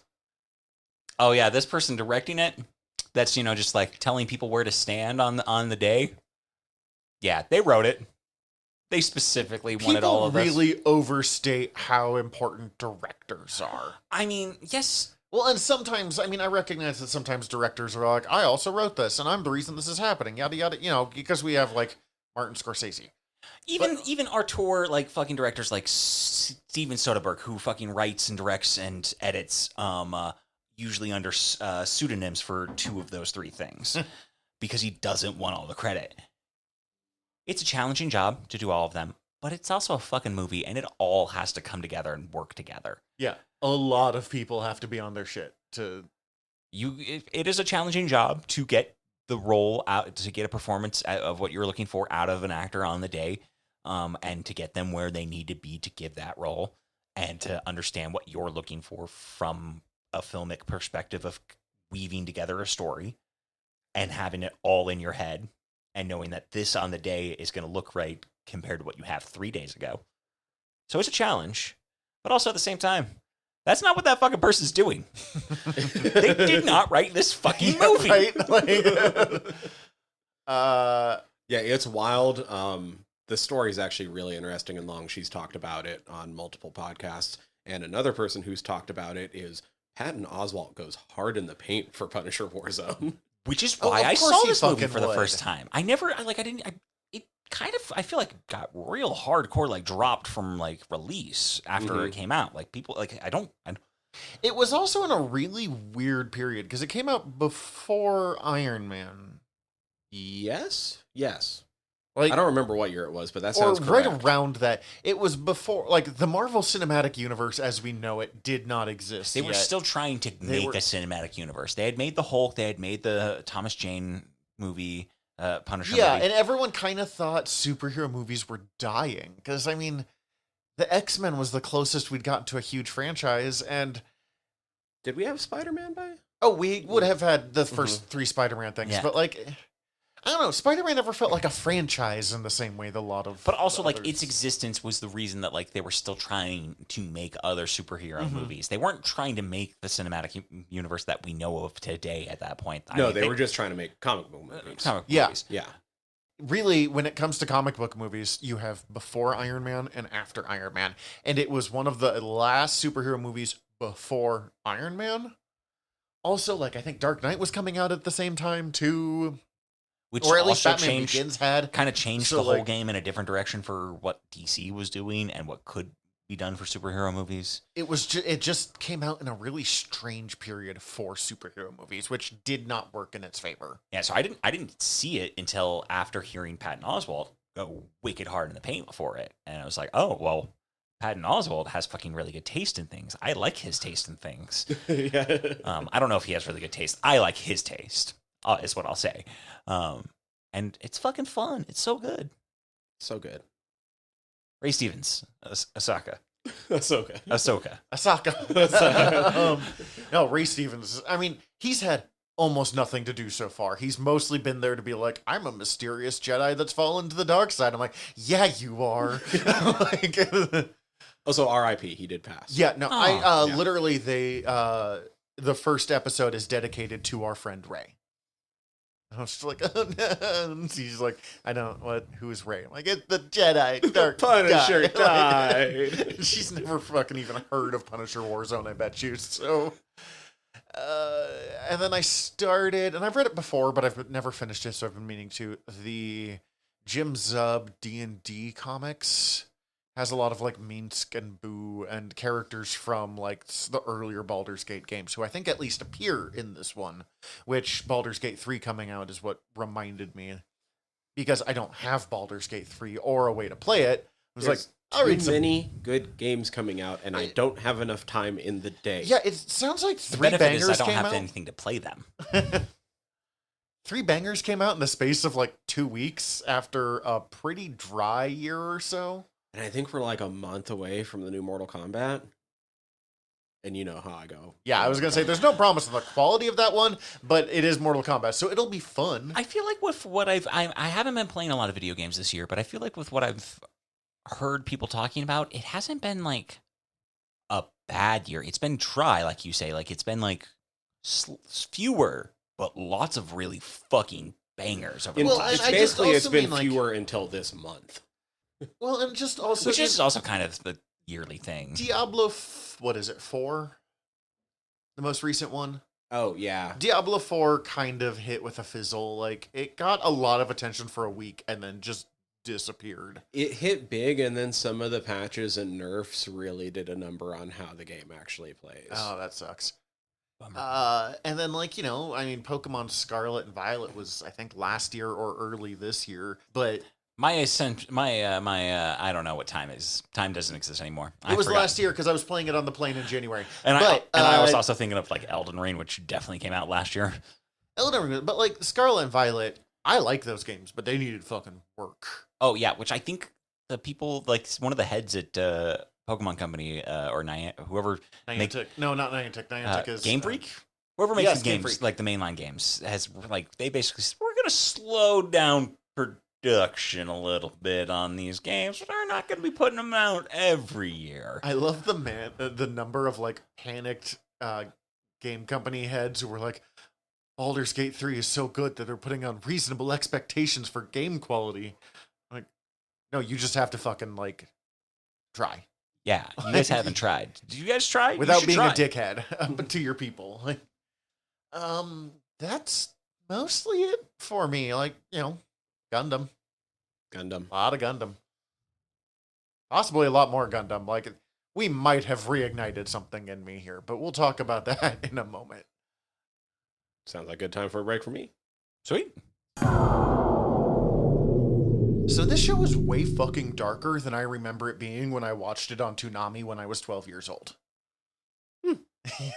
Oh yeah, this person directing it, that's, you know, just like telling people where to stand on the day. Yeah, they wrote it. They specifically wanted all of this.
People really overstate how important directors are.
I mean, yes.
Well, and sometimes, I mean, I recognize that sometimes directors are like, I also wrote this, and I'm the reason this is happening, yada, yada, you know, because we have, like, Martin Scorsese.
Even auteur, like, fucking directors like Steven Soderbergh, who fucking writes and directs and edits, usually under pseudonyms for 2 of those 3 things, because he doesn't want all the credit. It's a challenging job to do all of them, but it's also a fucking movie, and it all has to come together and work together.
Yeah, a lot of people have to be on their shit to...
It is a challenging job to get the role out, to get a performance of what you're looking for out of an actor on the day, and to get them where they need to be to give that role, and to understand what you're looking for from a filmic perspective of weaving together a story and having it all in your head and knowing that this on the day is going to look right compared to what you have 3 days ago. So it's a challenge, but also at the same time, that's not what that fucking person's doing. They did not write this fucking movie.
Right? Like,
Yeah, it's wild. The story is actually really interesting and long. She's talked about it on multiple podcasts. And another person who's talked about it is Patton Oswalt goes hard in the paint for Punisher Warzone.
Which is
Oh,
why
of
I
course
saw
he
this movie
fucking
for the
would.
first time. I feel like it got real hardcore, like dropped from like release after it came out. Like people, like I don't.
it was also in a really weird period, because it came out before Iron Man.
Yes.
Like,
I don't remember what year it was, but that
or
sounds correct.
right around that. It was before, like, the Marvel Cinematic Universe as we know it did not exist
They were
yet.
still trying to make a cinematic universe. They had made the Hulk. They had made the Thomas Jane movie, Punisher
Yeah,
movie.
and everyone kind of thought superhero movies were dying. Because, I mean, the X-Men was the closest we'd gotten to a huge franchise, and...
Did we have Spider-Man by?
Oh, we would have had the first 3 Spider-Man things,
Yeah.
but, like... I don't know, Spider-Man never felt like a franchise in the same way that a lot of...
But also, like,
others-
its existence was the reason that, like, they were still trying to make other superhero movies. They weren't trying to make the cinematic universe that we know of today at that point. I
No,
mean,
they were just trying to make comic book movies.
comic
Yeah.
movies.
Yeah.
Really, when it comes to comic book movies, you have before Iron Man and after Iron Man. And it was one of the last superhero movies before Iron Man. Also, like, I think Dark Knight was coming out at the same time, too.
Which
Or at least
also
Batman
changed,
Begins had.
kind of changed
So,
the whole
like-
game in a different direction for what DC was doing and what could be done for superhero movies.
It just came out in a really strange period for superhero movies, which did not work in its favor.
Yeah, so I didn't see it until after hearing Patton Oswalt go wicked hard in the paint for it, and I was like, oh well, Patton Oswalt has fucking really good taste in things. I like his taste in things.
Yeah.
I don't know if he has really good taste. I like his taste. Is what I'll say. And it's fucking fun. It's so good.
So good.
Ray Stevens, Ahsoka.
Ahsoka.
Asaka. No, Ray Stevens. I mean, he's had almost nothing to do so far. He's mostly been there to be like, I'm a mysterious Jedi that's fallen to the dark side. I'm like, yeah, you are. Like,
Also, R.I.P. He did pass.
yeah, no,
Oh,
yeah. Literally, the first episode is dedicated to our friend Ray. I was just like, oh no. And she's like, who is Ray? I'm like, it's the Jedi Dark
Punisher
guy.
died.
She's never fucking even heard of Punisher Warzone, I bet you. So, and then I started, and I've read it before, but I've never finished it, so I've been meaning to. The Jim Zub D&D comics has a lot of like Minsk and Boo and characters from like the earlier Baldur's Gate games, who I think at least appear in this one, which Baldur's Gate 3 coming out is what reminded me, because I don't have Baldur's Gate 3 or a way to play it. I was like, I'll read
Too
some.
many good games coming out, and I don't have enough time in the day.
Yeah, it sounds like
The
3
benefit is I
bangers
don't
came
have
out.
anything to play them.
3 bangers came out in the space of like 2 weeks after a pretty dry year or so.
And I think we're like a month away from the new Mortal Kombat. and you know how I go.
Yeah, I was gonna say there's no promise of the quality of that one, but it is Mortal Kombat, so it'll be fun.
I feel like with what I haven't been playing a lot of video games this year, but I feel like with what I've heard people talking about, it hasn't been like a bad year. It's been dry, like you say. Like it's been like fewer, but lots of really fucking bangers over the last
It's
year.
basically it's
also
been
mean, like-
fewer until this month.
Well, and just also
Which is also kind of the yearly thing.
Diablo. What is it? 4, the most recent one.
Oh yeah.
Diablo 4 kind of hit with a fizzle. Like it got a lot of attention for a week and then just disappeared.
It hit big, and then some of the patches and nerfs really did a number on how the game actually plays.
Oh, that sucks.
Bummer.
And then like, you know, I mean, Pokemon Scarlet and Violet was, I think, last year or early this year, but
My I don't know what time is. Time doesn't exist anymore.
it was last year because I was playing it on the plane in January.
And
but
I was also thinking of like Elden Ring, which definitely came out last year.
Elden Ring, but like Scarlet and Violet, I like those games, but they needed fucking work.
Oh yeah, which I think the people like one of the heads at Pokemon Company or whoever
Niantic. No, not Niantic. Niantic is
Game Freak. Whoever makes
yes,
the
Game
games,
Freak.
like the mainline games, has like they basically said, we're gonna slow down production a little bit on these games. But they're not gonna be putting them out every year.
I love the number of like panicked game company heads who were like, Baldur's Gate 3 is so good that they're putting on reasonable expectations for game quality. Like, no, you just have to fucking like try
Yeah, you guys haven't tried. Did you guys try?
without being a dickhead to your people. Like, that's mostly it for me. Like, you know, Gundam,
Gundam.
a lot of Gundam, possibly a lot more Gundam. Like, we might have reignited something in me here, but we'll talk about that in a moment.
Sounds like a good time for a break for me.
Sweet.
So this show is way fucking darker than I remember it being when I watched it on Toonami when I was 12 years old.
I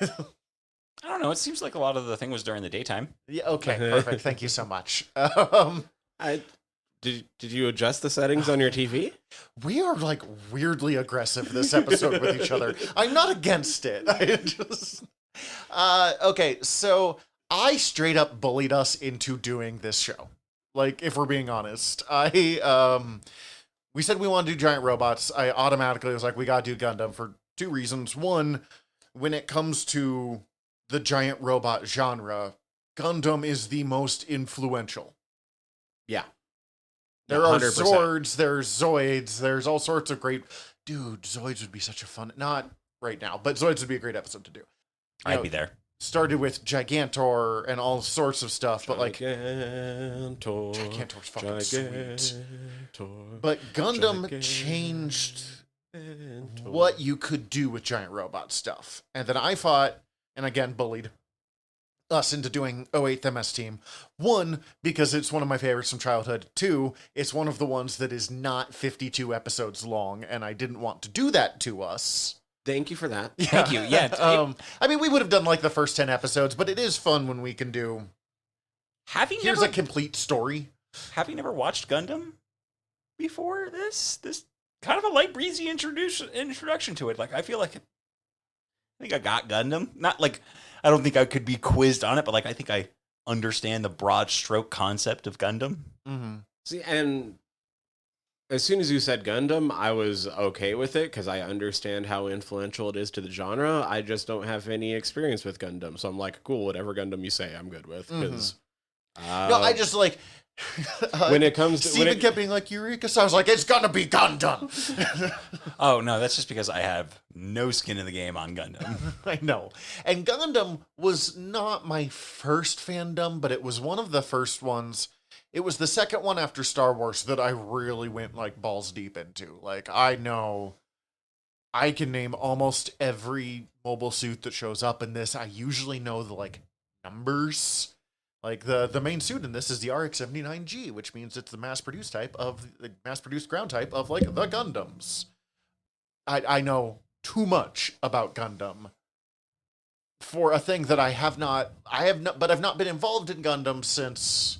don't know. It seems like a lot of the thing was during the daytime.
Yeah, okay, perfect. Thank you so much.
Did you adjust the settings on your TV?
We are like weirdly aggressive this episode with each other. I'm not against it. I just okay, so I straight up bullied us into doing this show. Like, if we're being honest, we said we want to do giant robots. I automatically was like, we got to do Gundam for two reasons. One, when it comes to the giant robot genre, Gundam is the most influential.
Yeah.
There are
100%.
Zords, there's Zoids, there's all sorts of great... Dude, Zoids would be such a fun... Not right now, but Zoids would be a great episode to do.
I'd be there.
Started with Gigantor and all sorts of stuff, but like...
Gigantor,
Gigantor's fucking sweet.
Gigantor,
But Gundam changed what you could do with giant robot stuff. And then I fought, and again, bullied us into doing 08th MS Team. One, because it's one of my favorites from childhood. Two, it's one of the ones that is not 52 episodes long, and I didn't want to do that to us.
Thank you for that.
Yeah.
Thank you. Yeah.
I mean, we would have done like the first 10 episodes, but it is fun when we can do... Here's a complete story.
Have you never watched Gundam before this? This kind of a light breezy introduction to it. Like I feel like I think I got Gundam. Not like I don't think I could be quizzed on it, but like I think I understand the broad stroke concept of Gundam.
Mm-hmm.
See, and as soon as you said Gundam, I was okay with it because I understand how influential it is to the genre. I just don't have any experience with Gundam, so I'm like, cool, whatever Gundam you say, I'm good with. Because
No, I just like...
when it comes to
Steven kept being like, Eureka, so I was like, it's gonna be Gundam!
Oh no, that's just because I have no skin in the game on Gundam.
I know. And Gundam was not my first fandom, but it was one of the first ones. It was the second one after Star Wars that I really went like balls deep into. Like, I know I can name almost every mobile suit that shows up in this. I usually know the like numbers. Like the main suit in this is the RX-79G, which means it's the mass-produced ground type of like the Gundams. I know too much about Gundam for a thing that I've not been involved in Gundam since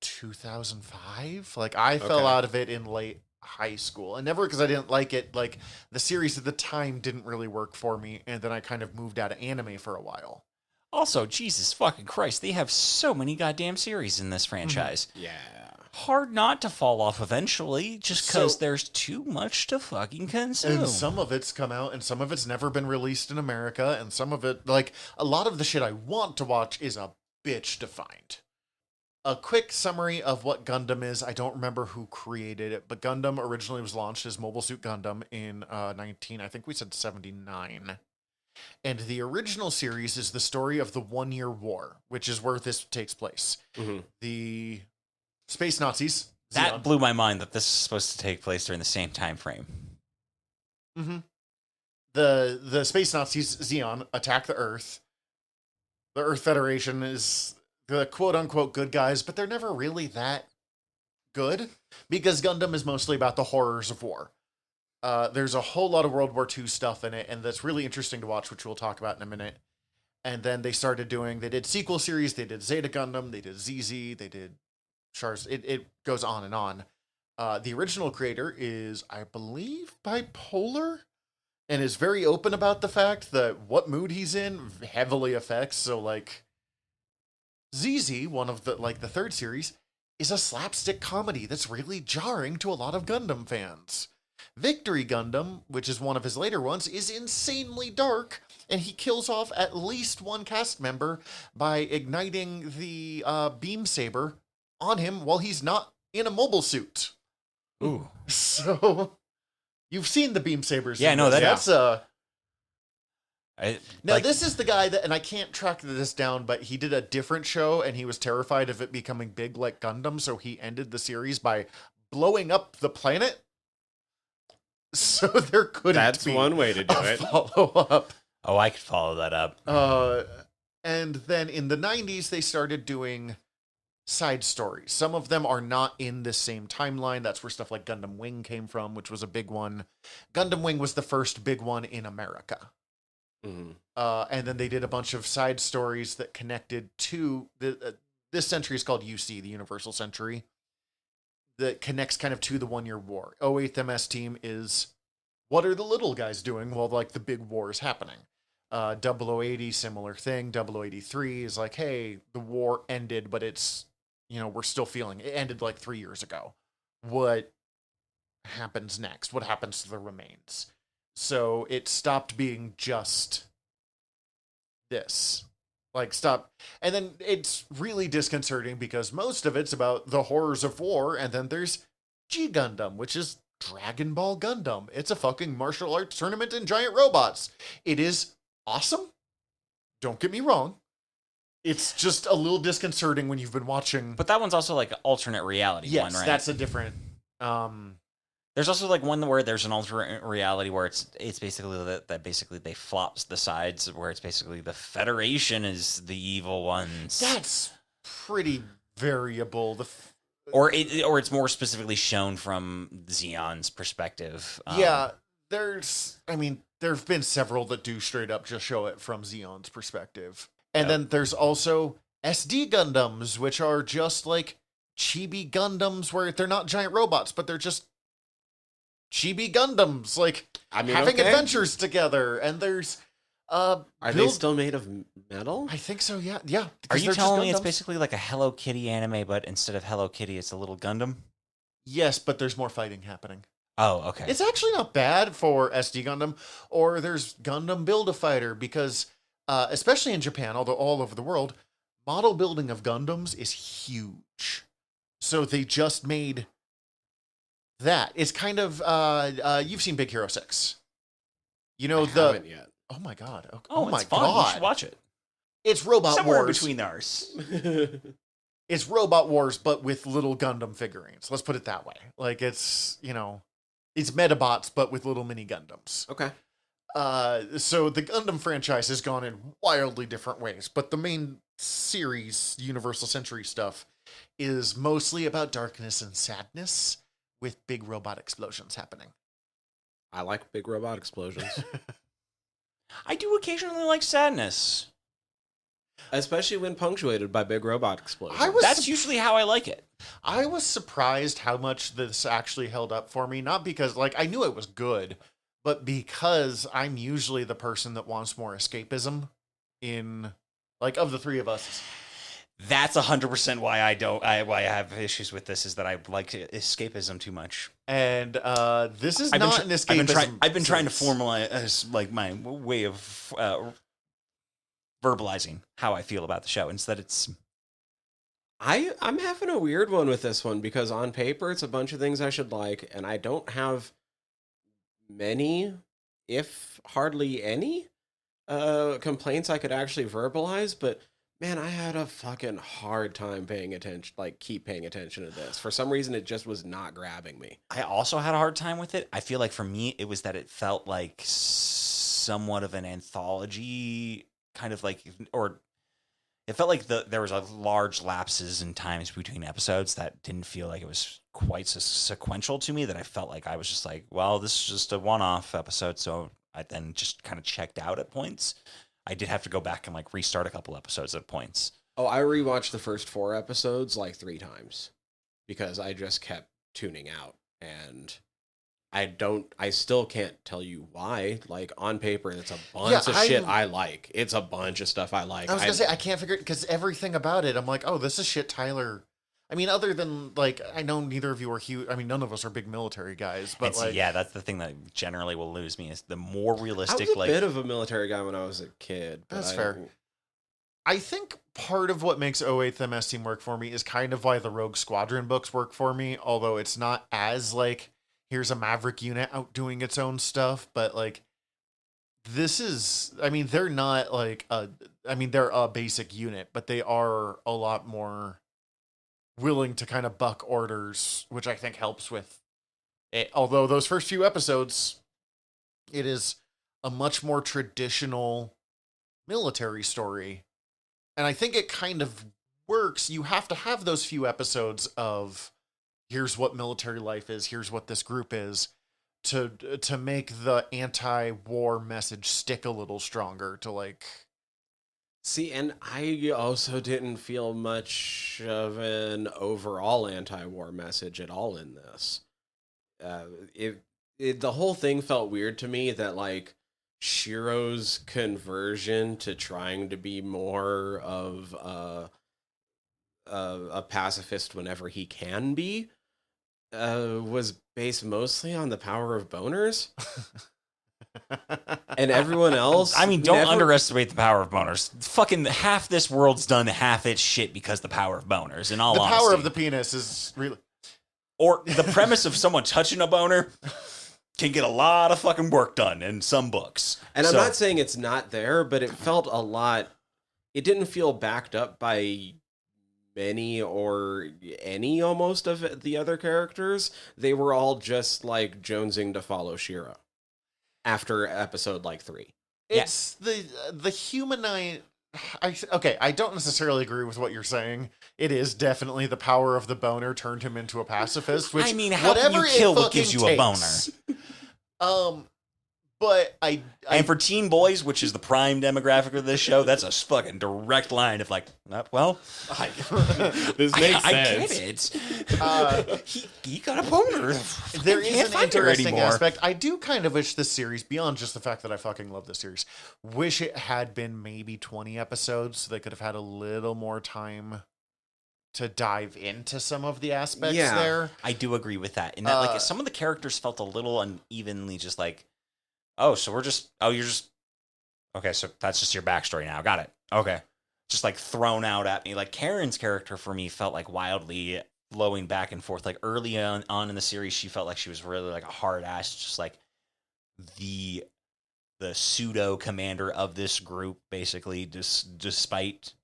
2005. Like I fell out of it in late high school, and never because I didn't like it. Like the series at the time didn't really work for me, and then I kind of moved out of anime for a while.
Also, Jesus fucking Christ, they have so many goddamn series in this franchise.
Yeah.
Hard not to fall off eventually, just because
So-
there's too much to fucking consume.
And some of it's come out, and some of it's never been released in America, and some of it, like, a lot of the shit I want to watch is a bitch to find. A quick summary of what Gundam is. I don't remember who created it, but Gundam originally was launched as Mobile Suit Gundam in I think we said 79. And the original series is the story of the 1 Year War, which is where this takes place.
Mm-hmm.
The space Nazis.
that
Xeon.
blew my mind that this is supposed to take place during the same time frame.
Mm-hmm. The space Nazis, Xeon, attack the Earth. The Earth Federation is the quote-unquote good guys, but they're never really that good, because Gundam is mostly about the horrors of war. There's a whole lot of World War II stuff in it, and that's really interesting to watch, which we'll talk about in a minute. And then they did sequel series, they did Zeta Gundam, they did ZZ, they did Chars. It goes on and on. The original creator is, I believe, bipolar, and is very open about the fact that what mood he's in heavily affects. So, like, ZZ, one of the third series, is a slapstick comedy that's really jarring to a lot of Gundam fans. Victory Gundam, which is one of his later ones, is insanely dark, and he kills off at least one cast member by igniting the beam saber on him while he's not in a mobile suit.
Ooh.
So, you've seen the beam sabers.
Yeah,
in
no,
this.
that's
Now, this is the guy that, and I can't track this down, but he did a different show, and he was terrified of it becoming big like Gundam, so he ended the series by blowing up the planet. So there couldn't
That's
be
one way to do
a
it.
follow-up.
Oh, I could follow that up.
And then in the 90s, they started doing side stories. Some of them are not in the same timeline. That's where stuff like Gundam Wing came from, which was a big one. Gundam Wing was the first big one in America.
Mm-hmm.
And then they did a bunch of side stories that connected to this century is called UC, the Universal Century, that connects kind of to the 1 Year War. 08th MS team is what are the little guys doing while like the big war is happening. 0080, similar thing. 0083 is like, hey, the war ended, but it's, we're still feeling it. Ended like 3 years ago. What happens next? What happens to the remains? So it stopped being just this. Like, stop. And then it's really disconcerting because most of it's about the horrors of war, and then there's G Gundam, which is Dragon Ball Gundam. It's a fucking martial arts tournament in giant robots. It is awesome. Don't get me wrong. It's just a little disconcerting when you've been watching.
But that one's also like an alternate reality
Yes,
one, right?
that's a different.
There's also like one where there's an alternate reality where it's basically that basically they flops the sides where it's basically the Federation is the evil ones.
That's pretty variable.
Or it's more specifically shown from Xeon's perspective.
Yeah, there have been several that do straight up just show it from Xeon's perspective. And then there's also SD Gundams, which are just like chibi Gundams where they're not giant robots, but they're just chibi Gundams, like having adventures together. And there's
are they still made of metal?
I think so, yeah. Yeah.
Are you telling me it's basically like a Hello Kitty anime, but instead of Hello Kitty, it's a little Gundam?
Yes, but there's more fighting happening.
Oh, okay.
It's actually not bad for SD Gundam, or there's Gundam Build-A-Fighter, because especially in Japan, although all over the world, model building of Gundams is huge. So they just made that. It's kind of you've seen Big Hero 6.
I haven't yet.
Oh my god. Okay.
Oh,
my
it's fun.
god.
You should watch it.
It's Robot
Somewhere
Wars.
between ours.
It's Robot Wars, but with little Gundam figurines. Let's put it that way. Like it's Metabots, but with little mini Gundams.
Okay.
So the Gundam franchise has gone in wildly different ways, but the main series, Universal Century stuff, is mostly about darkness and sadness with big robot explosions happening.
I like big robot explosions.
I do occasionally like sadness.
Especially when punctuated by big robot explosions.
That's usually how I like it.
I was surprised how much this actually held up for me. Not because, like, I knew it was good, but because I'm usually the person that wants more escapism in, like, of the three of us.
That's 100% why I have issues with this, is that I like escapism too much.
And this is not an escapism.
I've been trying to formalize like my way of verbalizing how I feel about the show. Instead, it's
I'm having a weird one with this one because on paper it's a bunch of things I should like, and I don't have many, if hardly any, complaints I could actually verbalize. But man, I had a fucking hard time paying attention, keep paying attention to this. For some reason, it just was not grabbing me.
I also had a hard time with it. I feel like for me, it was that it felt like somewhat of an anthology, kind of like, or it felt like there was a large lapses in times between episodes that didn't feel like it was quite so sequential to me, that I felt like I was just like, well, this is just a one-off episode. So I then just kind of checked out at points. I did have to go back and like restart a couple episodes at points.
Oh, I rewatched the first 4 episodes like 3 times because I just kept tuning out, and I still can't tell you why. Like, on paper, it's a bunch of shit I like. It's a bunch of stuff I like.
I was gonna say, I can't figure it, because everything about it, I'm like, oh, this is shit Tyler. I mean, other than, like, I know neither of you are huge. I mean, none of us are big military guys, but
like, yeah, that's the thing that generally will lose me, is the more realistic.
I was a bit of a military guy when I was a kid. But
that's fair. I think part of what makes 08th MS Team work for me is kind of why the Rogue Squadron books work for me, although it's not as, like, here's a Maverick unit out doing its own stuff, but, like, this is, I mean, they're not, like, they're a basic unit, but they are a lot more willing to kind of buck orders, which I think helps with it. Although those first few episodes, it is a much more traditional military story. And I think it kind of works. You have to have those few episodes of here's what military life is, here's what this group is, to make the anti-war message stick a little stronger, to like...
See, and I also didn't feel much of an overall anti-war message at all in this. The whole thing felt weird to me, that, like, Shiro's conversion to trying to be more of a pacifist whenever he can be was based mostly on the power of boners. And everyone else,
I mean, don't underestimate the power of boners. Fucking half this world's done half its shit because the power of boners. In all honesty,
the power of the penis is really,
or the premise of someone touching a boner can get a lot of fucking work done in some books.
And I'm not saying it's not there, but it felt a lot. It didn't feel backed up by many or any almost of the other characters. They were all just like jonesing to follow Shiro after episode like 3.
It's the humanize. I don't necessarily agree with what you're saying. It is definitely the power of the boner turned him into a pacifist. Which,
I mean, how can you kill what gives you a boner?
But
and for teen boys, which is the prime demographic of this show, that's a fucking direct line of like, well,
this makes sense.
I get it. He got a boner.
There is an interesting aspect. I do kind of wish this series, beyond just the fact that I fucking love this series, wish it had been maybe 20 episodes so they could have had a little more time to dive into some of the aspects there.
I do agree with that. In that, like, some of the characters felt a little unevenly just like, you're just, okay, so that's just your backstory now. Got it. Okay. Just like thrown out at me. Like, Karen's character for me felt like wildly flowing back and forth. Like, early on in the series, she felt like she was really like a hard ass, just like the pseudo commander of this group, basically, despite,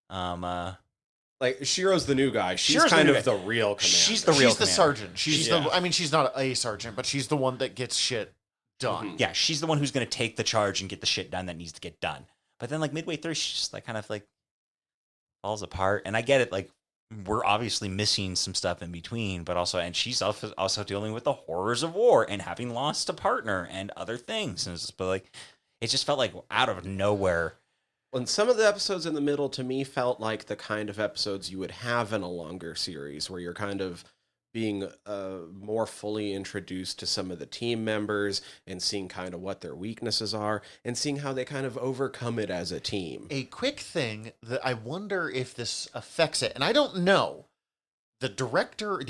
like, Shiro's the new guy. She's kind of the real commander.
She's the real sergeant. She's I mean, she's not a sergeant, but she's the one that gets shit done.
Yeah, she's the one who's going to take the charge and get the shit done that needs to get done. But then, like, midway through, she's just like kind of like falls apart. And I get it. Like, we're obviously missing some stuff in between, but also, and she's also dealing with the horrors of war and having lost a partner and other things. And but like, it just felt like out of nowhere,
And some of the episodes in the middle to me felt like the kind of episodes you would have in a longer series where you're kind of being more fully introduced to some of the team members and seeing kind of what their weaknesses are and seeing how they kind of overcome it as a team.
A quick thing that I wonder if this affects it, and I don't know. The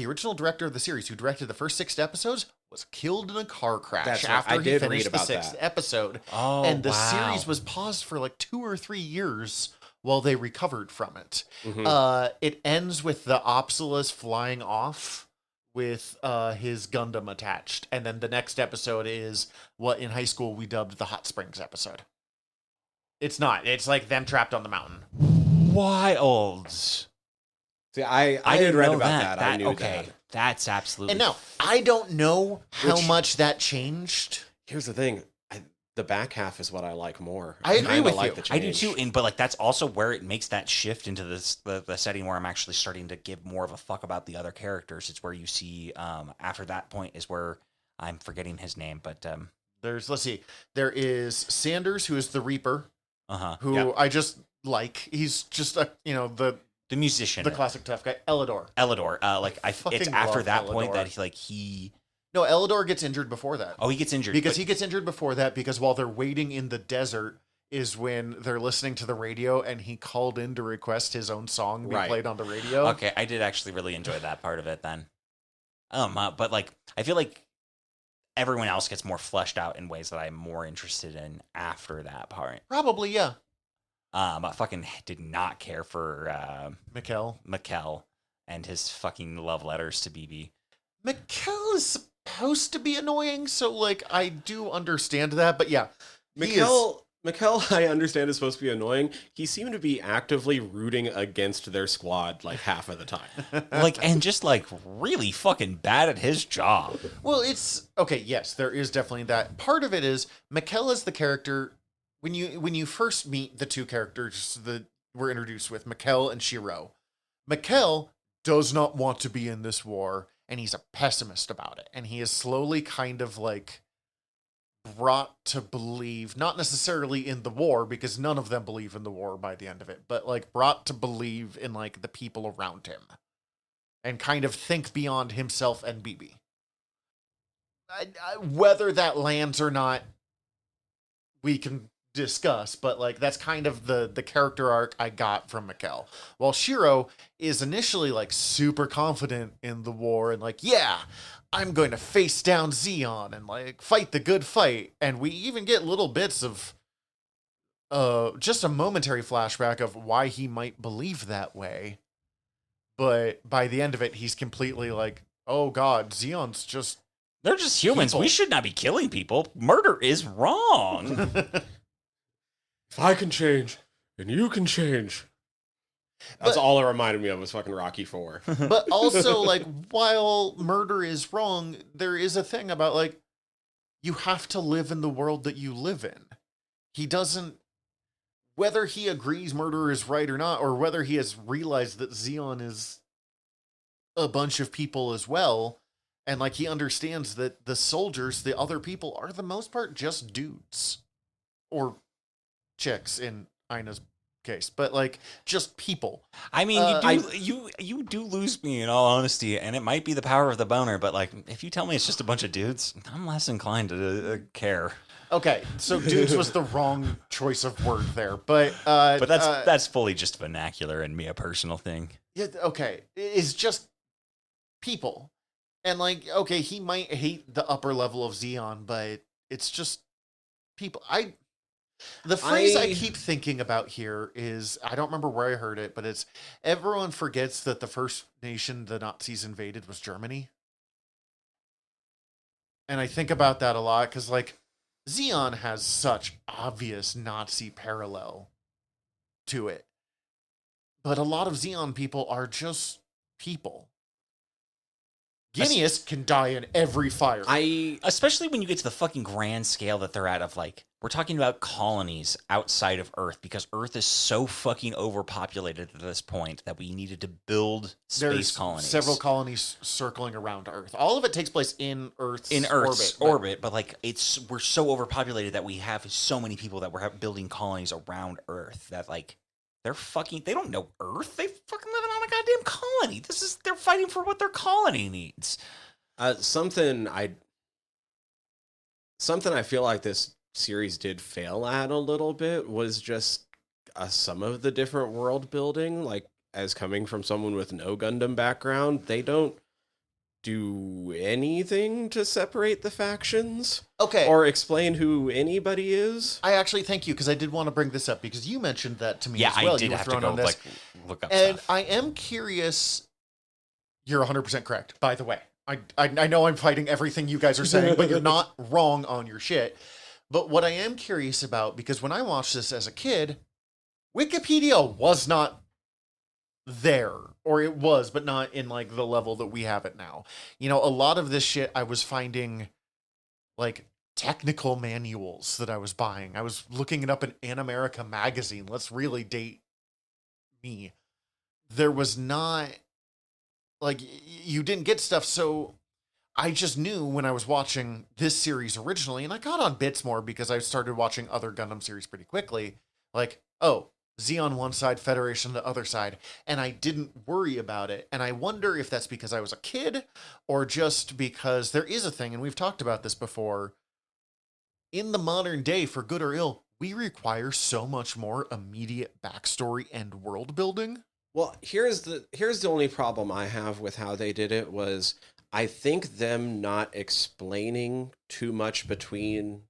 original director of the series who directed the first 6 episodes was killed in a car crash
That's right.
after
I
he
did
finished
read
the
about
6th
that.
episode.
Oh,
And the
wow.
series was paused for like 2 or 3 years while they recovered from it.
Mhm.
It ends with the Opsilas flying off with his Gundam attached. And then the next episode is what in high school we dubbed the Hot Springs episode. It's not. It's like them trapped on the mountain.
Wild.
See, I had
didn't
read
know
about that. I knew
okay.
that.
That's absolutely.
And now, I don't know how
Which-
much that changed.
Here's the thing. The back half is what I like more.
I agree
kinda
with
like
you.
the
I do
change.
too, but like that's also where it makes that shift into the setting where I'm actually starting to give more of a fuck about the other characters. It's where you see after that point is where I'm forgetting his name, but
Let's see, there is Sanders, who is the Reaper, who
yeah.
I just like. He's just the
musician,
classic tough guy. Elidor.
it's
Fucking
after
love
that point
Elidor.
that he
No, Elidor gets injured before that.
he gets injured
Because he gets injured before that because while they're waiting in the desert is when they're listening to the radio and he called in to request his own song be
Right.
played on the radio.
Okay, I did actually really enjoy that part of it then. But like I feel like everyone else gets more fleshed out in ways that I'm more interested in after that part.
Probably, yeah.
I fucking did not care for
Mikkel
and his fucking love letters to BB.
is supposed to be annoying, so like I do understand that, but yeah.
Mikkel, I understand, is supposed to be annoying. He seemed to be actively rooting against their squad like half of the time.
And just like really fucking bad at his job.
Well, it's okay. Yes, there is definitely that. Part of it is Mikkel is the character when you first meet the two characters that we're introduced with, Mikkel and Shiro. Mikkel does not want to be in this war, and he's a pessimist about it. And he is slowly kind of like brought to believe, not necessarily in the war, because none of them believe in the war by the end of it, but like brought to believe in like the people around him and kind of think beyond himself and BB. Whether that lands or not, we can discuss, but like that's kind of the character arc I got from Mikkel. While Shiro is initially like super confident in the war and like, yeah, I'm going to face down Zeon and like fight the good fight. And we even get little bits of just a momentary flashback of why he might believe that way. But by the end of it, he's completely like, oh God, Zeon's just...
They're just humans.
People.
We should not be killing people. Murder is wrong.
If I can change, then you can change. That's all it reminded me of was fucking Rocky 4.
But also, like, while murder is wrong, there is a thing about, like, you have to live in the world that you live in. He doesn't... Whether he agrees murder is right or not, or whether he has realized that Zeon is a bunch of people as well, and, like, he understands that the soldiers, the other people, are the most part just dudes. Or chicks in Ina's case, but like just people.
I mean, you do lose me in all honesty, and it might be the power of the boner, but like if you tell me it's just a bunch of dudes, I'm less inclined to care.
Okay, so dudes was the wrong choice of word there, but
that's fully just vernacular and me a personal thing.
Yeah, okay, it's just people, and like okay, he might hate the upper level of Zeon, but it's just people. The phrase I keep thinking about here is, I don't remember where I heard it, but it's, everyone forgets that the first nation the Nazis invaded was Germany. And I think about that a lot, because, like, Zeon has such obvious Nazi parallel to it. But a lot of Zeon people are just people. Guineas can die in every fire.
Especially when you get to the fucking grand scale that they're at of like, we're talking about colonies outside of Earth because Earth is so fucking overpopulated at this point that we needed to build space colonies.
Several colonies circling around Earth. All of it takes place in Earth's
orbit, but like we're so overpopulated that we have so many people that we're building colonies around Earth that like they don't know Earth. They fucking living on a goddamn colony. They're fighting for what their colony needs.
Something I feel like this series did fail at a little bit was just some of the different world building. Like, as coming from someone with no Gundam background, they don't do anything to separate the factions.
Okay.
Or explain who anybody is.
I actually thank you, because I did want to bring this up, because you mentioned that to me as well.
Yeah, I did
you were
have to
thrown
go
on this.
like look up
And
stuff.
I am curious. You're 100% correct, by the way. I know I'm fighting everything you guys are saying, but you're not wrong on your shit. But what I am curious about, because when I watched this as a kid, Wikipedia was not there, or it was, but not in like the level that we have it now. You know, a lot of this shit I was finding like technical manuals that I was buying. I was looking it up in An America magazine. Let's really date me. There was not like, you didn't get stuff. So I just knew when I was watching this series originally, and I got on bits more because I started watching other Gundam series pretty quickly. Like, oh, Z on one side, Federation on the other side. And I didn't worry about it. And I wonder if that's because I was a kid or just because there is a thing, and we've talked about this before. In the modern day, for good or ill, we require so much more immediate backstory and world building.
Well, here's the only problem I have with how they did it was I think them not explaining too much between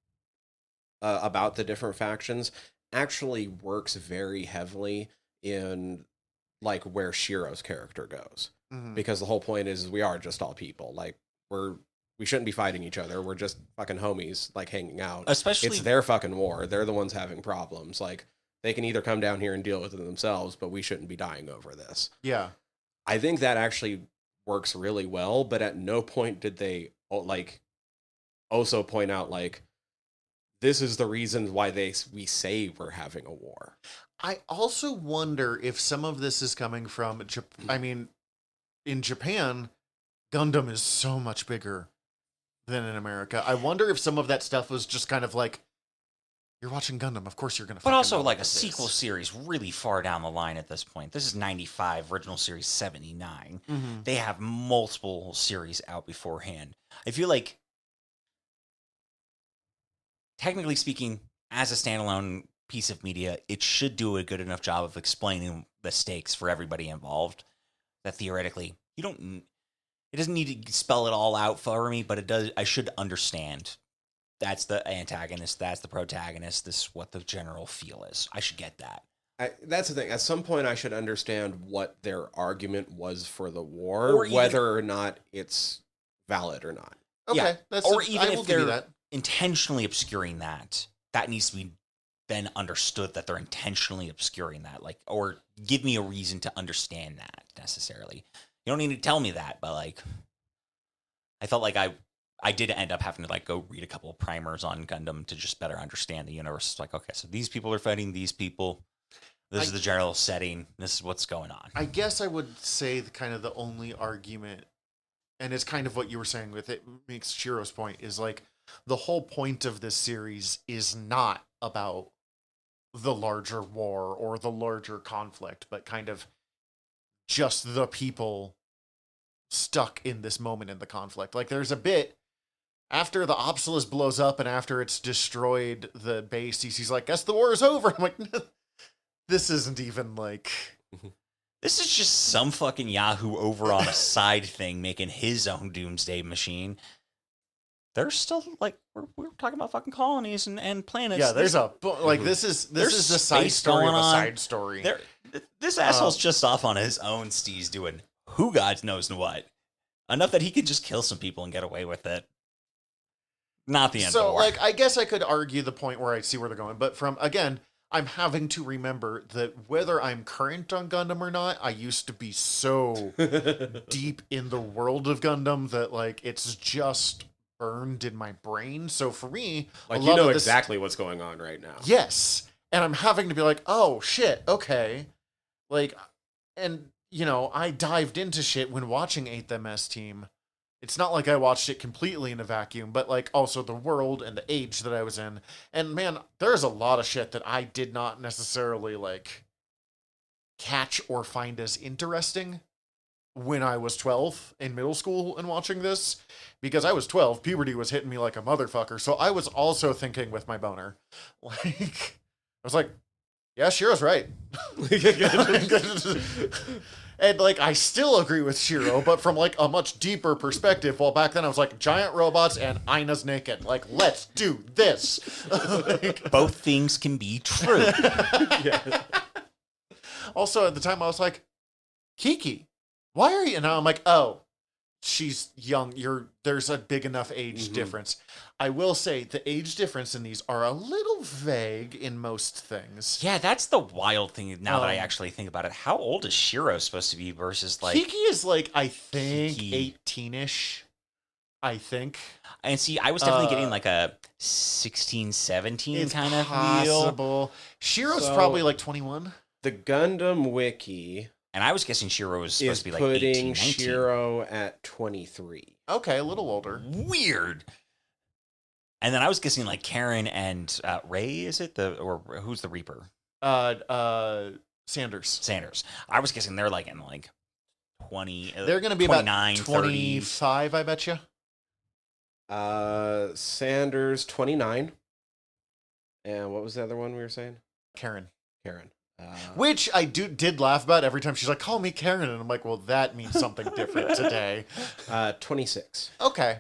about the different factions actually works very heavily in like where Shiro's character goes.
Mm-hmm.
Because the whole point is we are just all people. Like we shouldn't be fighting each other. We're just fucking homies, like hanging out.
Especially
it's their fucking war. They're the ones having problems. Like, they can either come down here and deal with it themselves, but we shouldn't be dying over this.
Yeah.
I think that actually works really well, but at no point did they like also point out like, this is the reason why we say we're having a war.
I also wonder if some of this is coming from I mean, in Japan, Gundam is so much bigger than in America. I wonder if some of that stuff was just kind of like, you're watching Gundam, of course you're going to
But also like a sequel series really far down the line at this point. This is 95, original series 79.
Mm-hmm.
They have multiple series out beforehand. I feel like, technically speaking, as a standalone piece of media, it should do a good enough job of explaining the stakes for everybody involved that theoretically it doesn't need to spell it all out for me, but it does. I should understand. That's the antagonist. That's the protagonist. This is what the general feel is. I should get that.
That's the thing. At some point, I should understand what their argument was for the war,
Or
whether or not it's valid or not.
Okay.
Yeah. Or even if they're intentionally obscuring that needs to be then understood that they're intentionally obscuring that. Like, or give me a reason to understand that necessarily. You don't need to tell me that, but like, I felt like I did end up having to like go read a couple of primers on Gundam to just better understand the universe. It's like, okay, so these people are fighting these people. This is the general setting. This is what's going on.
I guess I would say the only argument, and it's kind of what you were saying with it, makes Shiro's point, is like, the whole point of this series is not about the larger war or the larger conflict, but kind of just the people stuck in this moment in the conflict. Like, there's a bit after the Obsolus blows up and after it's destroyed the base, he's like, guess the war is over. I'm like, this isn't even like...
This is just some fucking Yahoo over on a side thing making his own doomsday machine. They're still like, we're talking about fucking colonies and planets.
Yeah, there's this is the side story of a side story.
This asshole's just off on his own steez doing who God knows what. Enough that he could just kill some people and get away with it. Not the end of the war.
So, like, I guess I could argue the point where I see where they're going. But from, again, I'm having to remember that whether I'm current on Gundam or not, I used to be so deep in the world of Gundam that like it's just burned in my brain. So for me,
Like
a
you
lot
know
of this,
exactly what's going on right now.
yes, and I'm having to be like, oh shit, okay, like, and you know, I dived into shit when watching 8th MS Team. It's not like I watched it completely in a vacuum, but like also the world and the age that I was in. And man, there's a lot of shit that I did not necessarily like catch or find as interesting when I was 12 in middle school and watching this. Because I was 12, puberty was hitting me like a motherfucker. So I was also thinking with my boner. Like, I was like, yeah, Shiro's right. And like I still agree with Shiro, but from like a much deeper perspective. While back then I was like giant robots and Aina's naked. Like, let's do this. Like,
Both things can be true.
Yeah.
also at the time I was like, Kiki, why are you? And now I'm like, oh, she's young. There's a big enough age difference. I will say the age difference in these are a little vague in most things.
Yeah, that's the wild thing now that I actually think about it. How old is Shiro supposed to be versus like
Kiki is like, I think
Kiki.
18-ish. I think.
And see, I was definitely getting like a 16, 17
It's
kind of feel.
possible. Shiro's
So-
probably like 21.
The Gundam Wiki
And I was guessing Shiro was supposed
is
to be like
putting
18, 19.
Shiro at 23.
Okay, a little older.
Weird. And then I was guessing like Karen and Ray, is it? Or who's the Reaper?
Sanders.
Sanders. I was guessing they're like in like 20.
They're going to be about
29,
25, I bet you.
Sanders 29. And what was the other one we were saying?
Karen.
Karen.
Which I did laugh about every time she's like, call me Karen. And I'm like, well, that means something different today.
26.
Okay.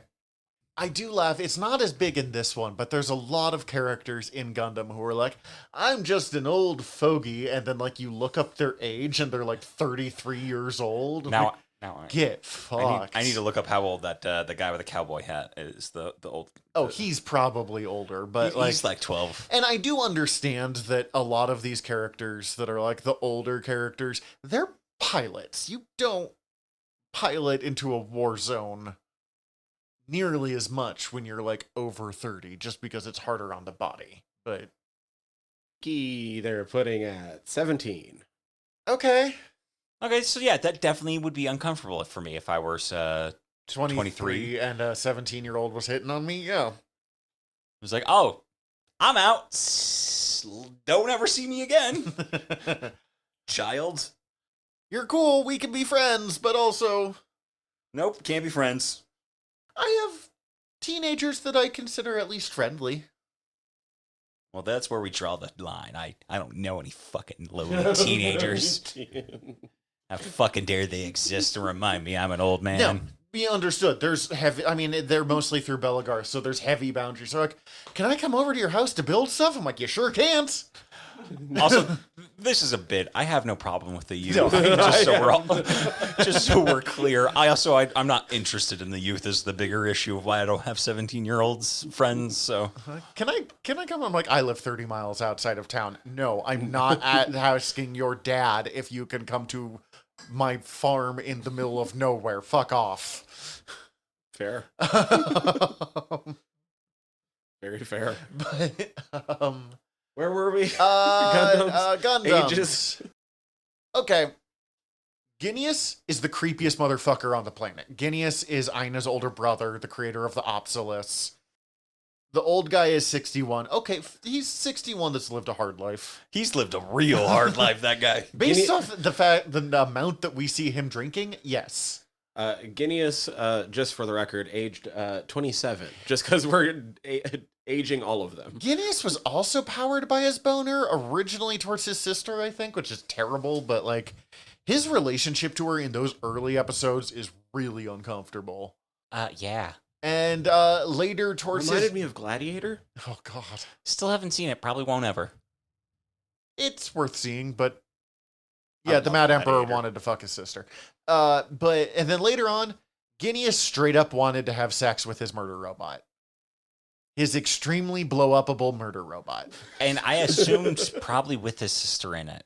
I do laugh. It's not as big in this one, but there's a lot of characters in Gundam who are like, I'm just an old fogey. And then, like, you look up their age and they're like 33 years old.
Now,
Like,
now
get fucked.
I need to look up how old that the guy with the cowboy hat is. The old.
Oh, he's probably older, but
he's like 12.
And I do understand that a lot of these characters that are like the older characters, they're pilots. You don't pilot into a war zone nearly as much when you're like over 30, just because it's harder on the body. But
Key they're putting at 17.
okay,
Okay, so yeah, that definitely would be uncomfortable for me if I were
23 and a 17-year-old was hitting on me. Yeah.
It was like, oh, I'm out. Don't ever see me again, child.
You're cool. We can be friends, but also
Nope, can't be friends.
I have teenagers that I consider at least friendly.
Well, that's where we draw the line. I don't know any fucking lowly teenagers. How fucking dare they exist to remind me I'm an old man?
No, be understood. There's heavy. I mean, they're mostly through Belagar, so there's heavy boundaries. They're like, can I come over to your house to build stuff? I'm like, you sure can't.
Also, this is a bit. I have no problem with the youth.
No,
just so we're clear. I'm not interested in the youth as the bigger issue of why I don't have 17-year-olds friends. So
Can I come? I'm like, I live 30 miles outside of town. No, I'm not asking your dad if you can come to my farm in the middle of nowhere. Fuck off.
Fair. Very fair.
But
Where were we?
Gundams.
Ages.
Okay. Gineas is the creepiest motherfucker on the planet. Gineas is Aina's older brother, the creator of the Opsilis. The old guy is 61. Okay, he's 61 that's lived a hard life.
he's lived a real hard life. That guy.
Based off the amount that we see him drinking, yes.
Gineas, just for the record, aged 27. Just because we're aging all of them.
Gineas was also powered by his boner, originally towards his sister, I think, which is terrible, but like his relationship to her in those early episodes is really uncomfortable.
Yeah.
And later towards
Reminded
his...
me of Gladiator.
Oh, God.
Still haven't seen it. Probably won't ever.
It's worth seeing, but
I
yeah, the
love
Mad Emperor
Gladiator.
wanted to fuck his sister. And then later on, Gineas straight up wanted to have sex with his murder robot. his extremely blow-upable murder robot.
And I assumed probably with his sister in it.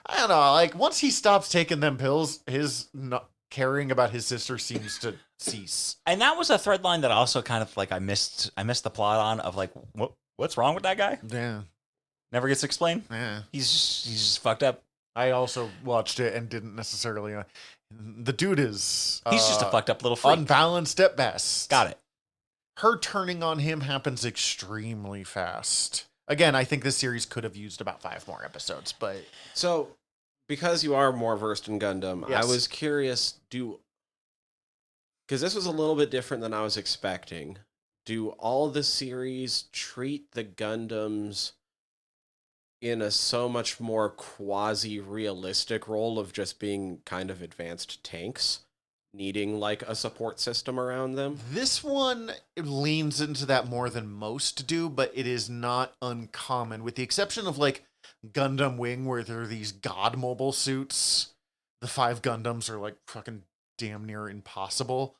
I don't know. Like, once he stops taking them pills, his not caring about his sister seems to cease.
And that was a thread line that also kind of like I missed the plot on of like what's wrong with that guy?
Yeah.
Never gets explained.
Yeah.
He's just fucked up.
I also watched it and didn't necessarily. The dude is.
He's just a fucked up little freak.
Unbalanced at best.
Got it.
Her turning on him happens extremely fast. Again, I think this series could have used about 5 more episodes, but
So, because you are more versed in Gundam,
Yes.
I was curious, because this was a little bit different than I was expecting. Do all the series treat the Gundams in a so much more quasi-realistic role of just being kind of advanced tanks, needing like a support system around them?
this one leans into that more than most do, but it is not uncommon, with the exception of like Gundam Wing, where there are these god mobile suits. The 5 Gundams are like fucking damn near impossible.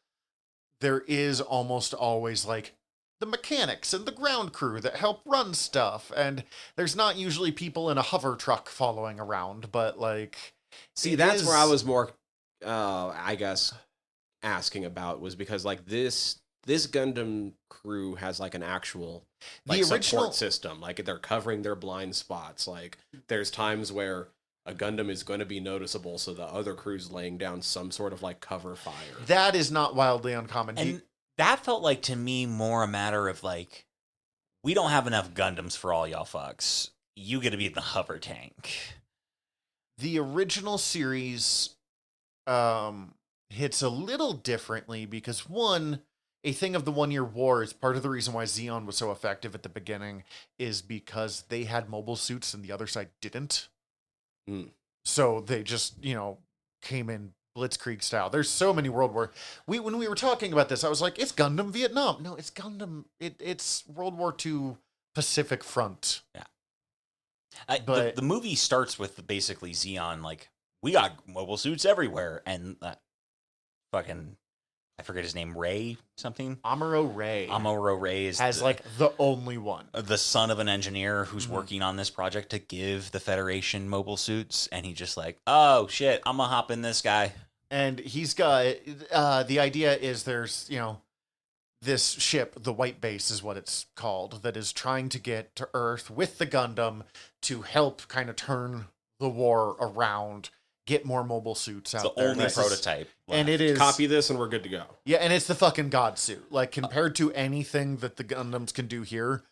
There is almost always like the mechanics and the ground crew that help run stuff, and there's not usually people in a hover truck following around, but like
See,
it
that's
is-
where I was more, I guess, asking about, was because like this Gundam crew has like an actual like
The original-
support system. Like they're covering their blind spots. Like there's times where a Gundam is going to be noticeable, so the other crew's laying down some sort of like cover fire.
that is not wildly uncommon.
And that felt like to me more a matter of like, we don't have enough Gundams for all y'all fucks. You get to be the hover tank.
The original series hits a little differently because, one, a thing of the 1 year war is part of the reason why Xeon was so effective at the beginning, is because they had mobile suits and the other side didn't.
Mm.
So they just, came in Blitzkrieg style. There's so many World War. When we were talking about this, I was like, it's Gundam Vietnam. No, it's Gundam. It's World War II Pacific Front. But-
The movie starts with basically Xeon like, we got mobile suits everywhere, and fucking, I forget his name, Ray something.
Amuro Ray
Amuro Ray is
has like the only one.
the son of an engineer who's
Mhm.
working on this project to give the Federation mobile suits, and he just like, oh shit, I'm gonna hop in this guy.
And he's got the idea is there's this ship, the White Base is what it's called, that is trying to get to Earth with the Gundam to help kind of turn the war around, get more mobile suits
It's
out
the
there.
only
This is-
prototype.
and
left.
it is
Copy this and we're good to go.
yeah, and it's the fucking God suit. Like compared to anything that the Gundams can do here,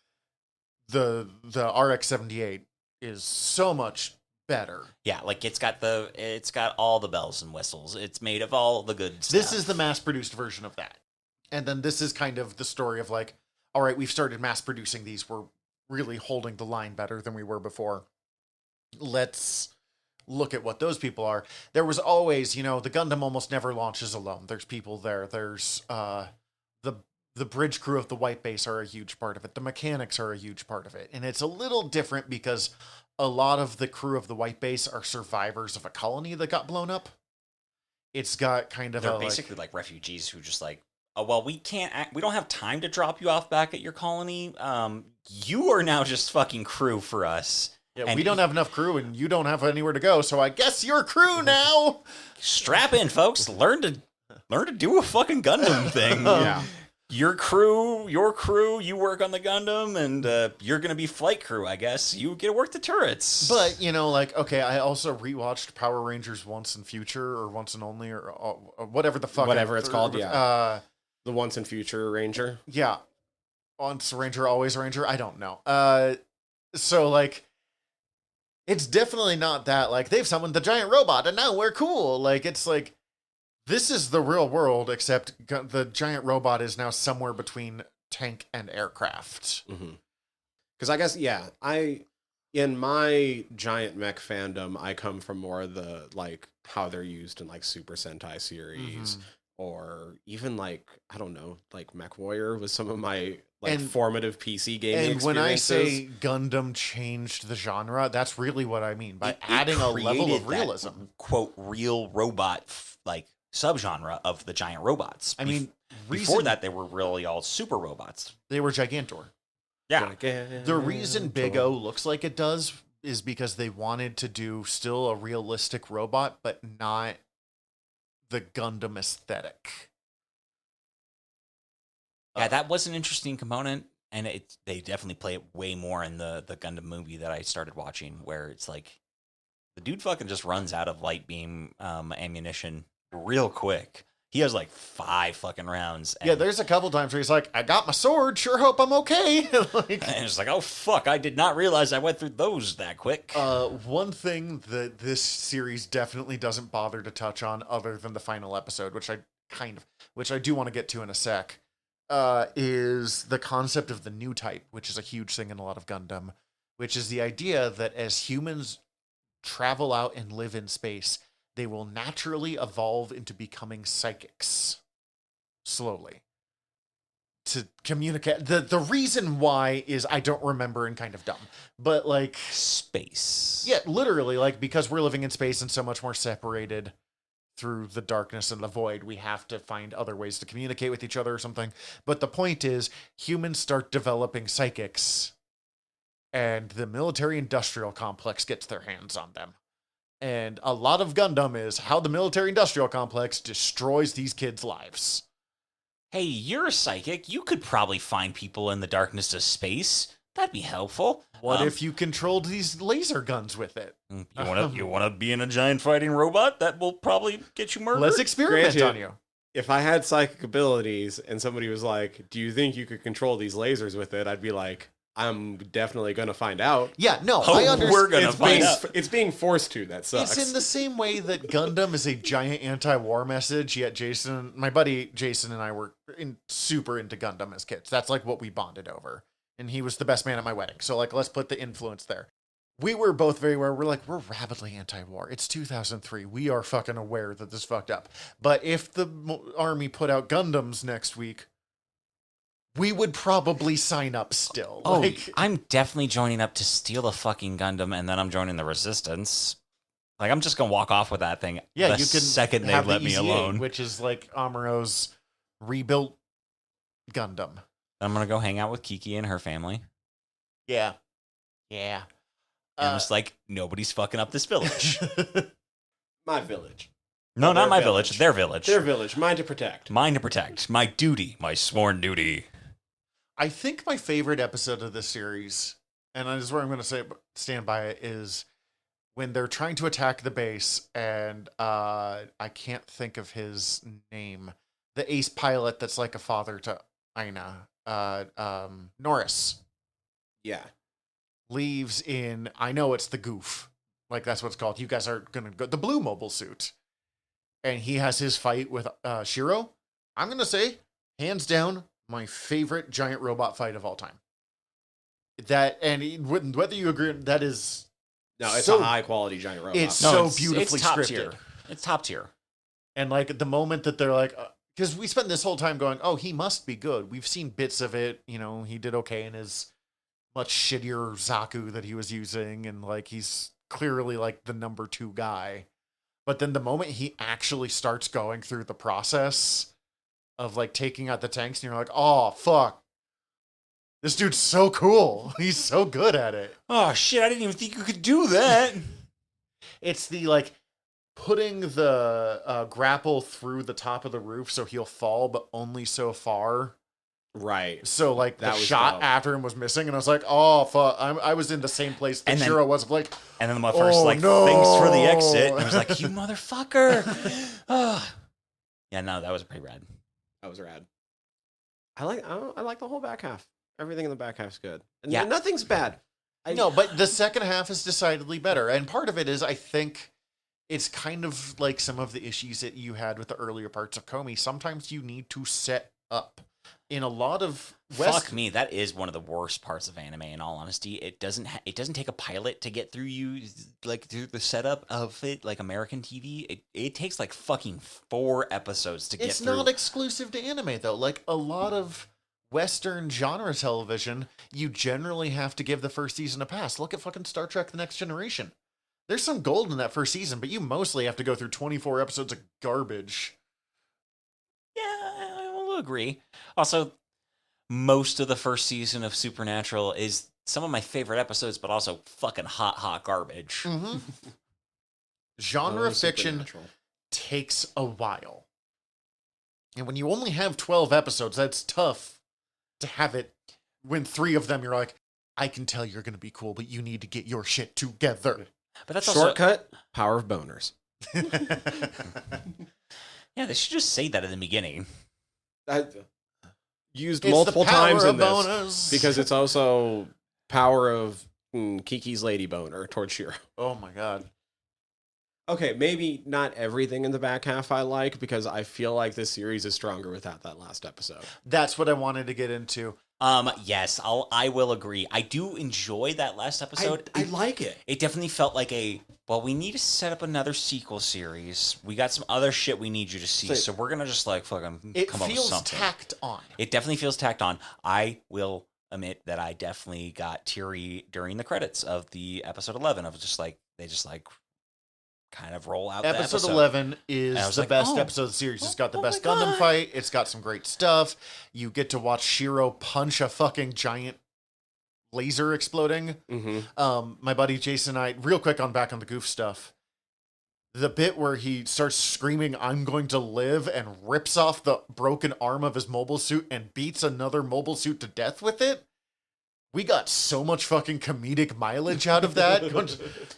the RX-78 is so much better.
Yeah, like it's got all the bells and whistles. It's made of all the good stuff.
This is the mass-produced version of that. And then this is kind of the story of like, all right, we've started mass-producing these. We're really holding the line better than we were before. Let's look at what those people are. There was always, the Gundam almost never launches alone. There's people there. There's the bridge crew of the White Base are a huge part of it. The mechanics are a huge part of it. And it's a little different because a lot of the crew of the White Base are survivors of a colony that got blown up. It's got kind of
They're basically like refugees who just like, oh well, we don't have time to drop you off back at your colony. You are now just fucking crew for us.
yeah,
and
we don't have enough crew and you don't have anywhere to go, so I guess you're crew now.
Strap in, folks. Learn to do a fucking Gundam thing.
Yeah.
Your crew, you work on the Gundam, and you're gonna be flight crew, I guess. You get to work the turrets.
But, okay, I also rewatched Power Rangers Once and Future, or Once and Only, or whatever the fuck.
Whatever it's called,
yeah.
The Once and Future Ranger.
Yeah. Once Ranger, always Ranger, I don't know. So, like, it's definitely not that, like, they've summoned the giant robot, and now we're cool. Like, it's like, this is the real world, except the giant robot is now somewhere between tank and aircraft.
Because I guess, in my giant mech fandom, I come from more of the, like, how they're used in, like, Super Sentai series, or even, like, I don't know, like, Mech Warrior was some of my, like,
And-
formative PC gaming
And when I
experiences.
say Gundam changed the genre, that's really what I mean by
It
adding a level
created
of realism.
that, quote, real robot, like, subgenre of the giant robots.
I mean,
before that, they were really all super robots.
they were Gigantor.
Yeah.
The reason Big O looks like it does is because they wanted to do still a realistic robot, but not the Gundam aesthetic.
Yeah, that was an interesting component, and they definitely play it way more in the Gundam movie that I started watching, where it's like the dude fucking just runs out of light beam ammunition real quick. He has like 5 fucking rounds.
Yeah, there's a couple times where he's like, I got my sword, sure hope I'm okay.
And it's like, oh fuck, I did not realize I went through those that quick.
One thing that this series definitely doesn't bother to touch on other than the final episode, which I do want to get to in a sec, is the concept of the new type, which is a huge thing in a lot of Gundam, which is the idea that as humans travel out and live in space, they will naturally evolve into becoming psychics slowly to communicate. The reason why is I don't remember and kind of dumb, but like
space.
Yeah, literally, like because we're living in space and so much more separated through the darkness and the void, we have to find other ways to communicate with each other or something. But the point is, humans start developing psychics, and the military-industrial complex gets their hands on them. And a lot of Gundam is how the military-industrial complex destroys these kids' lives.
Hey, you're a psychic. You could probably find people in the darkness of space. That'd be helpful.
What if you controlled these laser guns with it?
You want to be in a giant fighting robot? That will probably get you murdered.
Let's experiment
Granted,
on you.
If I had psychic abilities and somebody was like, do you think you could control these lasers with it? I'd be like, I'm definitely going to find out.
Yeah, no,
Oh,
I understand.
we're gonna find out.
It's being forced to. That sucks.
It's in the same way that Gundam is a giant anti-war message, yet my buddy Jason and I were super into Gundam as kids. That's like what we bonded over. And he was the best man at my wedding. So like, let's put the influence there. We were both very aware. We're rabidly anti-war. It's 2003. We are fucking aware that this fucked up. But if the army put out Gundams next week, we would probably sign up still.
Oh,
like,
I'm definitely joining up to steal a fucking Gundam, and then I'm joining the Resistance. Like, I'm just gonna walk off with that thing.
yeah,
the
you can
second they
have
let
the
me
EZA,
alone.
which is like Amuro's rebuilt Gundam.
I'm gonna go hang out with Kiki and her family.
Yeah.
And I'm just like, nobody's fucking up this village.
my village.
No, not
Their
my
village.
village. Their village.
Their village. Mine to protect.
Mine to protect. My duty. My sworn duty.
I think my favorite episode of this series, and this is where I'm going to stand by it, is when they're trying to attack the base, and I can't think of his name. The ace pilot that's like a father to Aina, Norris,
Yeah.
leaves in, I know it's the Goof, like that's what it's called. You guys are going to go, the blue mobile suit. And he has his fight with Shiro. I'm going to say, hands down, my favorite giant robot fight of all time. That, and whether you agree, that is
No, it's
so,
a high quality giant robot.
it's so beautifully
it's top
scripted.
tier. It's top tier.
And like the moment that they're like, because we spent this whole time going, oh, he must be good. We've seen bits of it. You know, he did okay in his much shittier Zaku that he was using. And like, he's clearly like the number 2 guy. But then the moment he actually starts going through the process of like taking out the tanks, and you're like, oh, fuck. This dude's so cool. He's so good at it.
Oh, shit. I didn't even think you could do that.
It's the like putting the grapple through the top of the roof so he'll fall, but only so far.
Right.
So like
That
the
was
shot
dope.
after him was missing, and I was like, "Oh fuck!" I was in the same place that
And then-
Shiro was. Like,
And then the first,
Oh,
like,
no.
thanks for the exit. And I was like, you motherfucker. Ah. Yeah, no, that was pretty rad.
That was rad. I like the whole back half. Everything in the back half's good. And
Yeah.
nothing's bad.
no, but the second half is decidedly better, and part of it is I think it's kind of like some of the issues that you had with the earlier parts of Komi. Sometimes you need to set up. In a lot of
Fuck me, that is one of the worst parts of anime. In all honesty, it doesn't take a pilot to get through you, like through the setup of it, like American TV. It takes like fucking 4 episodes to get
It's
through.
not exclusive to anime, though. Like, a lot of Western genre television, you generally have to give the first season a pass. Look at fucking Star Trek The Next Generation. There's some gold in that first season, but you mostly have to go through 24 episodes of garbage
agree. Also, most of the first season of Supernatural is some of my favorite episodes, but also fucking hot garbage.
Mm-hmm. Genre fiction
Supernatural.
takes a while. And when you only have 12 episodes, that's tough to have it when 3 of them you're like, I can tell you're going to be cool, but you need to get your shit together.
But that's
Shortcut, power of boners.
Yeah, they should just say that in the beginning.
I used
It's
multiple
the power
times
of
in this
bonus.
because it's also power of Kiki's lady boner towards Shiro.
Oh my god.
Okay, maybe not everything in the back half I like, because I feel like this series is stronger without that last episode.
That's what I wanted to get into.
Yes, I will agree. I do enjoy that last episode.
I like it.
It definitely felt like we need to set up another sequel series. We got some other shit we need you to see, so we're gonna just like fucking
It
come up with
feels
something.
tacked on.
It definitely feels tacked on. I will admit that I definitely got teary during the credits of the episode 11. I was just like, they just like kind of roll out
Episode
the episode.
11 is
And I was
the
like,
best
oh.
episode of the series. It's got the
Oh
best
my
Gundam
God.
fight. It's got some great stuff. You get to watch Shiro punch a fucking giant laser exploding.
Mm-hmm.
My buddy Jason and I, real quick back on the goof stuff, the bit where he starts screaming, I'm going to live, and rips off the broken arm of his mobile suit and beats another mobile suit to death with it. We got so much fucking comedic mileage out of that.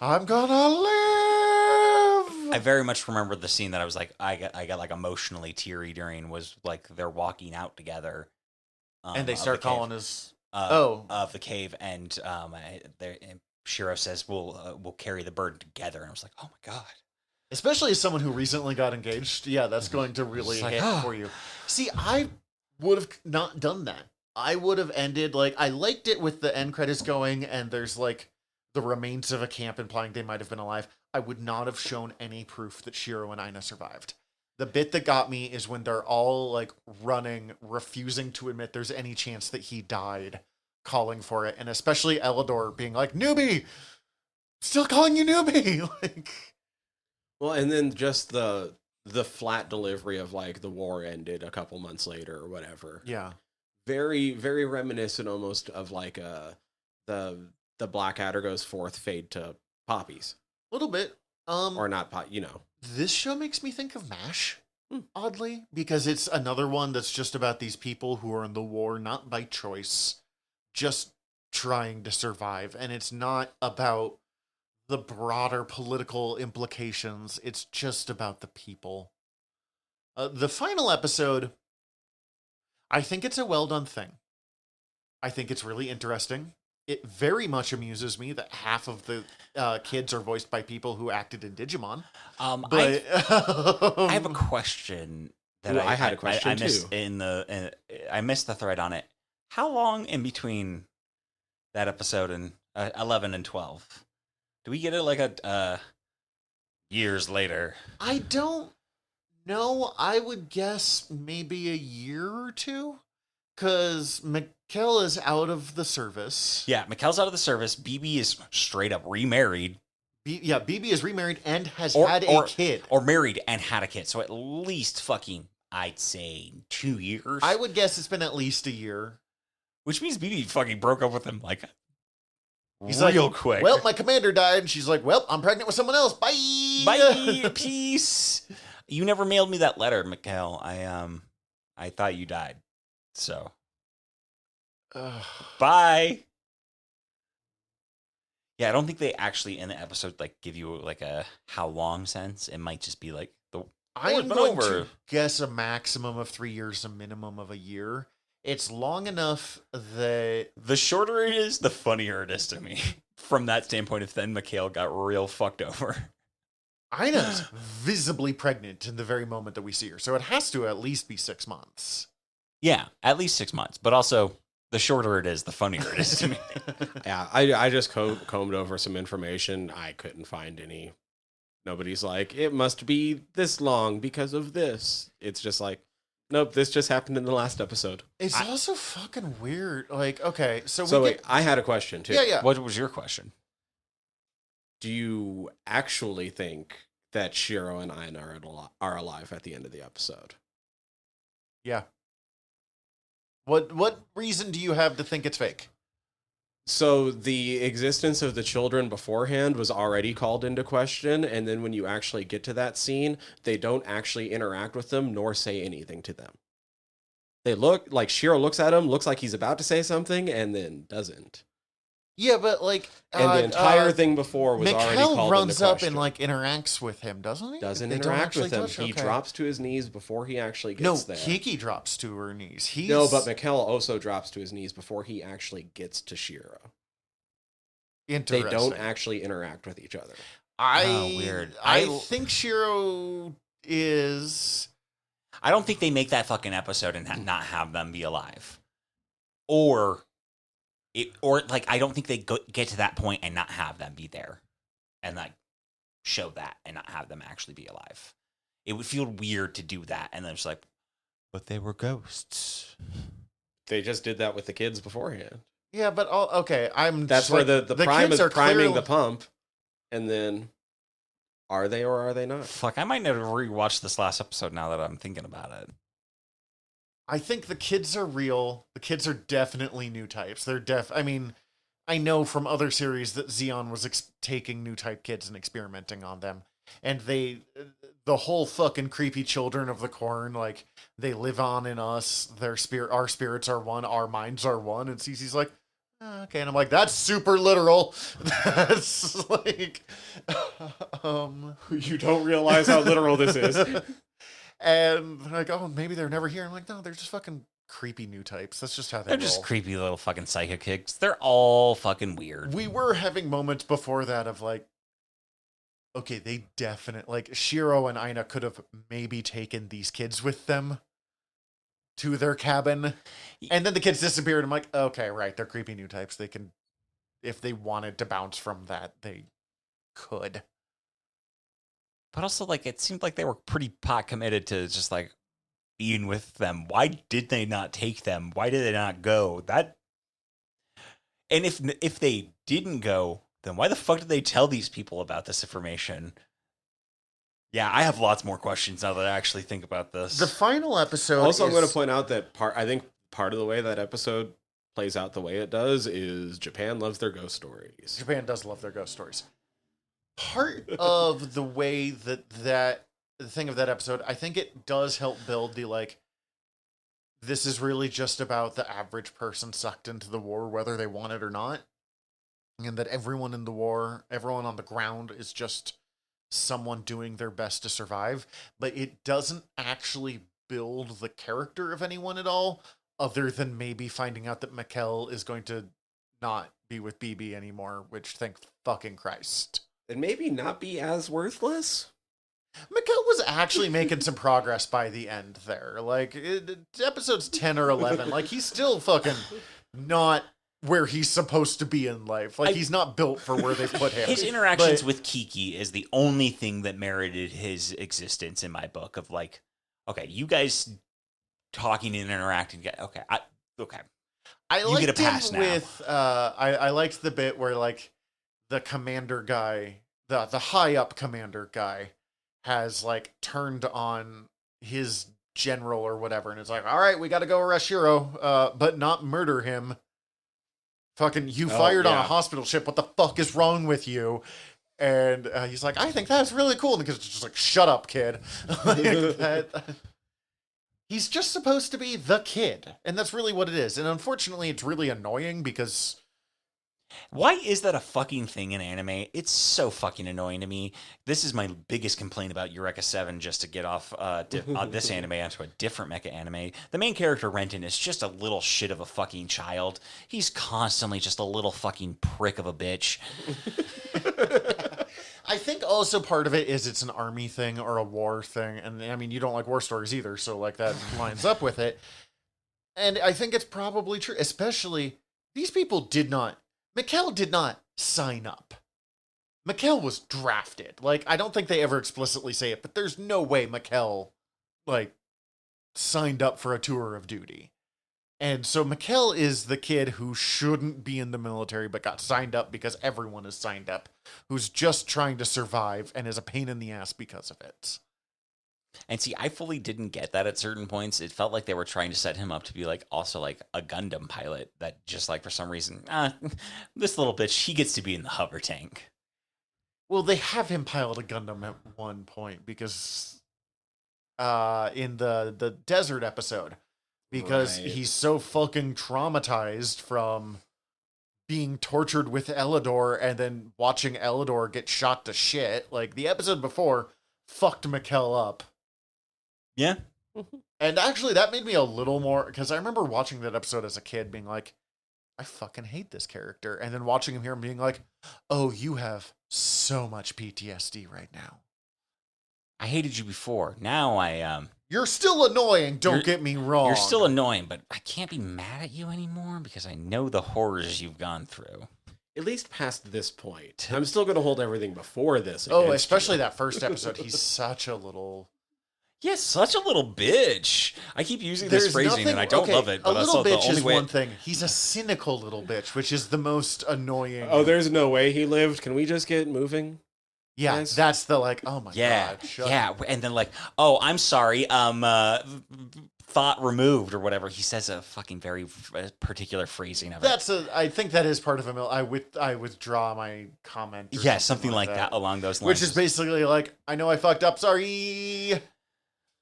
I'm gonna live.
I very much remember the scene that I was like, I got like emotionally teary during, was like they're walking out together,
And they
of
start
the cave,
calling us.
of the cave, and and Shiro says, "We'll carry the burden together." And I was like, "Oh my god!"
Especially as someone who recently got engaged, yeah, that's going to really
It's like,
hit
ah.
for you. See, I would have not done that. I would have ended, like, I liked it with the end credits going, and there's, like, the remains of a camp implying they might have been alive. I would not have shown any proof that Shiro and Aina survived. The bit that got me is when they're all, like, running, refusing to admit there's any chance that he died, calling for it, and especially Elidor being like, newbie! Still calling you newbie! Like...
Well, and then just the flat delivery of like the war ended a couple months later or whatever.
Yeah.
Very, very reminiscent almost of like the Blackadder goes forth fade to poppies.
A little bit.
Or not
This show makes me think of MASH, oddly, because it's another one that's just about these people who are in the war, not by choice, just trying to survive. And it's not about the broader political implications. It's just about the people. The final episode, I think it's a well-done thing. I think it's really interesting. It very much amuses me that half of the kids are voiced by people who acted in Digimon. But
I have a question that
Ooh, I had a question
I missed
too.
I missed the thread on it. How long in between that episode and 11 and 12? Do we get it like a years later?
I don't know. I would guess maybe a year or two, because Mikkel is out of the service.
Yeah, Mikkel's out of the service. BB is straight up remarried.
BB is remarried and has had a kid.
Or married and had a kid. So at least fucking, I'd say 2 years.
I would guess it's been at least a year.
Which means BB fucking broke up with him like
He's
real
like,
quick.
Well, my commander died. And she's like, well, I'm pregnant with someone else. Bye.
Bye. Peace. You never mailed me that letter, Mikkel. I thought you died. So bye. Yeah, I don't think they actually in the episode like give you like a how long sense. It might just be like the
I am
been
going
over.
to guess a maximum of 3 years, a minimum of a year. It's long enough that
The shorter it is, the funnier it is to me. From that standpoint, if then Mikhail got real fucked over.
Ina's visibly pregnant in the very moment that we see her. So it has to at least be 6 months.
Yeah, at least 6 months. But also, the shorter it is, the funnier it is to me.
Yeah, I just combed over some information. I couldn't find any. Nobody's like, it must be this long because of this. It's just like, nope, this just happened in the last episode.
It's also fucking weird. Like, okay, so we
Wait, I had a question too.
Yeah.
What was your question?
Do you actually think that Shiro and Aina are alive at the end of the episode?
Yeah. What reason do you have to think it's fake?
So the existence of the children beforehand was already called into question, and then when you actually get to that scene, they don't actually interact with them nor say anything to them. They look like Shiro looks at him, looks like he's about to say something, and then doesn't.
Yeah, but like,
And the entire thing before was already
Mikhail
called
runs
into
up
question.
and like interacts with him, doesn't he?
Doesn't
They don't
interact
actually
with him.
touch?
He
Okay.
drops to his knees before he actually
No,
gets there.
Kiki drops to her knees.
No, but Mikhail also drops to his knees before he actually gets to Shiro. They
Interesting.
don't actually interact with each other.
Weird.
I think Shiro is.
I don't think they make that fucking episode and not have them be alive. Or like, I don't think they get to that point and not have them be there. And like, show that and not have them actually be alive. It would feel weird to do that. And then it's like, but they were ghosts.
They just did that with the kids beforehand.
Yeah, but okay,
That's where the prime
kids
is
are
priming
clearly-
the pump, and then are they or are they not?
Fuck, I might never rewatch this last episode now that I'm thinking about it.
I think the kids are real. The kids are definitely new types. I mean, I know from other series that Xeon was taking new type kids and experimenting on them. And the whole fucking creepy children of the corn, like, they live on in us. Our spirits are one. Our minds are one. And Cece's like, "Oh, okay." And I'm like, that's super literal. That's like,
You don't realize how literal this is.
And they're like, oh, maybe they're never here. I'm like, no, they're just fucking creepy new types. That's just how they
They're
roll.
just creepy little fucking psychic kids. They're all fucking weird.
We were having moments before that of like, okay, they definitely, like, Shiro and Aina could have maybe taken these kids with them to their cabin. And then the kids disappeared. I'm like, okay, right, they're creepy new types. They can, if they wanted to bounce from that, they could.
But also, like, it seemed like they were pretty pot committed to just like being with them. Why did they not take them? Why did they not go? And if they didn't go, then why the fuck did they tell these people about this information? Yeah, I have lots more questions now that I actually think about this.
The final episode.
Also, I'm going to point out that I think part of the way that episode plays out the way it does is Japan loves their ghost stories.
Japan does love their ghost stories. Part of the way the thing of that episode, I think it does help build the, like, this is really just about the average person sucked into the war, whether they want it or not. And that everyone in the war, everyone on the ground is just someone doing their best to survive. But it doesn't actually build the character of anyone at all, other than maybe finding out that Mikkel is going to not be with BB anymore, which, thank fucking Christ.
And maybe not be as worthless.
Mikkel was actually making some progress by the end there. Like, episodes 10 or 11, like, he's still fucking not where he's supposed to be in life. Like, he's not built for where they put him.
His interactions with Kiki is the only thing that merited his existence in my book of, like, okay, you guys talking and interacting. Okay.
I
You
liked
get a pass
him
now.
with, I liked the bit where, like, the commander guy, the high up commander guy, has, like, turned on his general or whatever, and it's like, all right, we got to go arrest Shiro, but not murder him. Fucking, you fired on a hospital ship. What the fuck is wrong with you? And he's like, I think that's really cool. And the kid's just like, shut up, kid. He's just supposed to be the kid, and that's really what it is. And unfortunately, it's really annoying because
Why is that a fucking thing in anime? It's so fucking annoying to me. This is my biggest complaint about Eureka 7, just to get off this anime onto a different mecha anime. The main character, Renton, is just a little shit of a fucking child. He's constantly just a little fucking prick of a bitch.
I think also part of it is it's an army thing or a war thing. And I mean, you don't like war stories either, so like that lines up with it. And I think it's probably true, especially these people Mikkel did not sign up. Mikkel was drafted. Like, I don't think they ever explicitly say it, but there's no way Mikkel, like, signed up for a tour of duty. And so Mikkel is the kid who shouldn't be in the military but got signed up because everyone is signed up, who's just trying to survive and is a pain in the ass because of it.
And see, I fully didn't get that at certain points. It felt like they were trying to set him up to be like also like a Gundam pilot that just like for some reason, this little bitch, he gets to be in the hover tank.
Well, they have him pilot a Gundam at one point because in the desert episode, because
Right.
he's so fucking traumatized from being tortured with Elidor and then watching Elidor get shot to shit. Like the episode before fucked Mikkel up.
Yeah.
And actually that made me a little more, because I remember watching that episode as a kid being like, I fucking hate this character. And then watching him here and being like, oh, you have so much PTSD right now.
I hated you before. Now I
You're still annoying, don't get me wrong.
You're still annoying, but I can't be mad at you anymore because I know the horrors you've gone through.
At least past this point. I'm still going to hold everything before this.
Oh,
against
especially
you.
that first episode. He's such a little...
Yeah, such a little bitch. I keep using this
There's
phrasing
nothing-
and I don't
okay,
love it, but
a
also
little
the
bitch
only
is
way
one thing. He's a cynical little bitch, which is the most annoying.
Oh, there's no way he lived. Can we just get moving?
yeah,
guys?
that's the like, oh my
Yeah,
god. Shut
yeah, and then like, oh, I'm sorry, thought removed or whatever. He says a fucking very particular phrasing of it.
I think that is part of I withdraw my comment. Or
Yeah, something like that along those lines.
Which is basically like, I know I fucked up, sorry.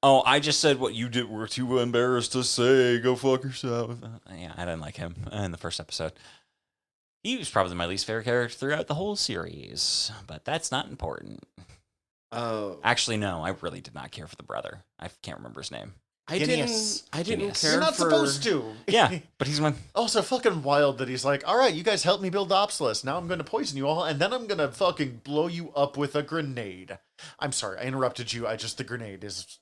oh, I just said what you did. We're too embarrassed to say. Go fuck yourself. Yeah, I didn't like him in the first episode. He was probably my least favorite character throughout the whole series, but that's not important.
Oh,
Actually, no, I really did not care for the brother. I can't remember his name.
I
Guineas.
didn't
Guineas.
care
You're not
for...
supposed to.
Yeah, but he's my...
Also fucking wild that he's like, all right, you guys helped me build the Obsolescence. Now I'm going to poison you all, and then I'm going to fucking blow you up with a grenade. I'm sorry, I interrupted you. The grenade is...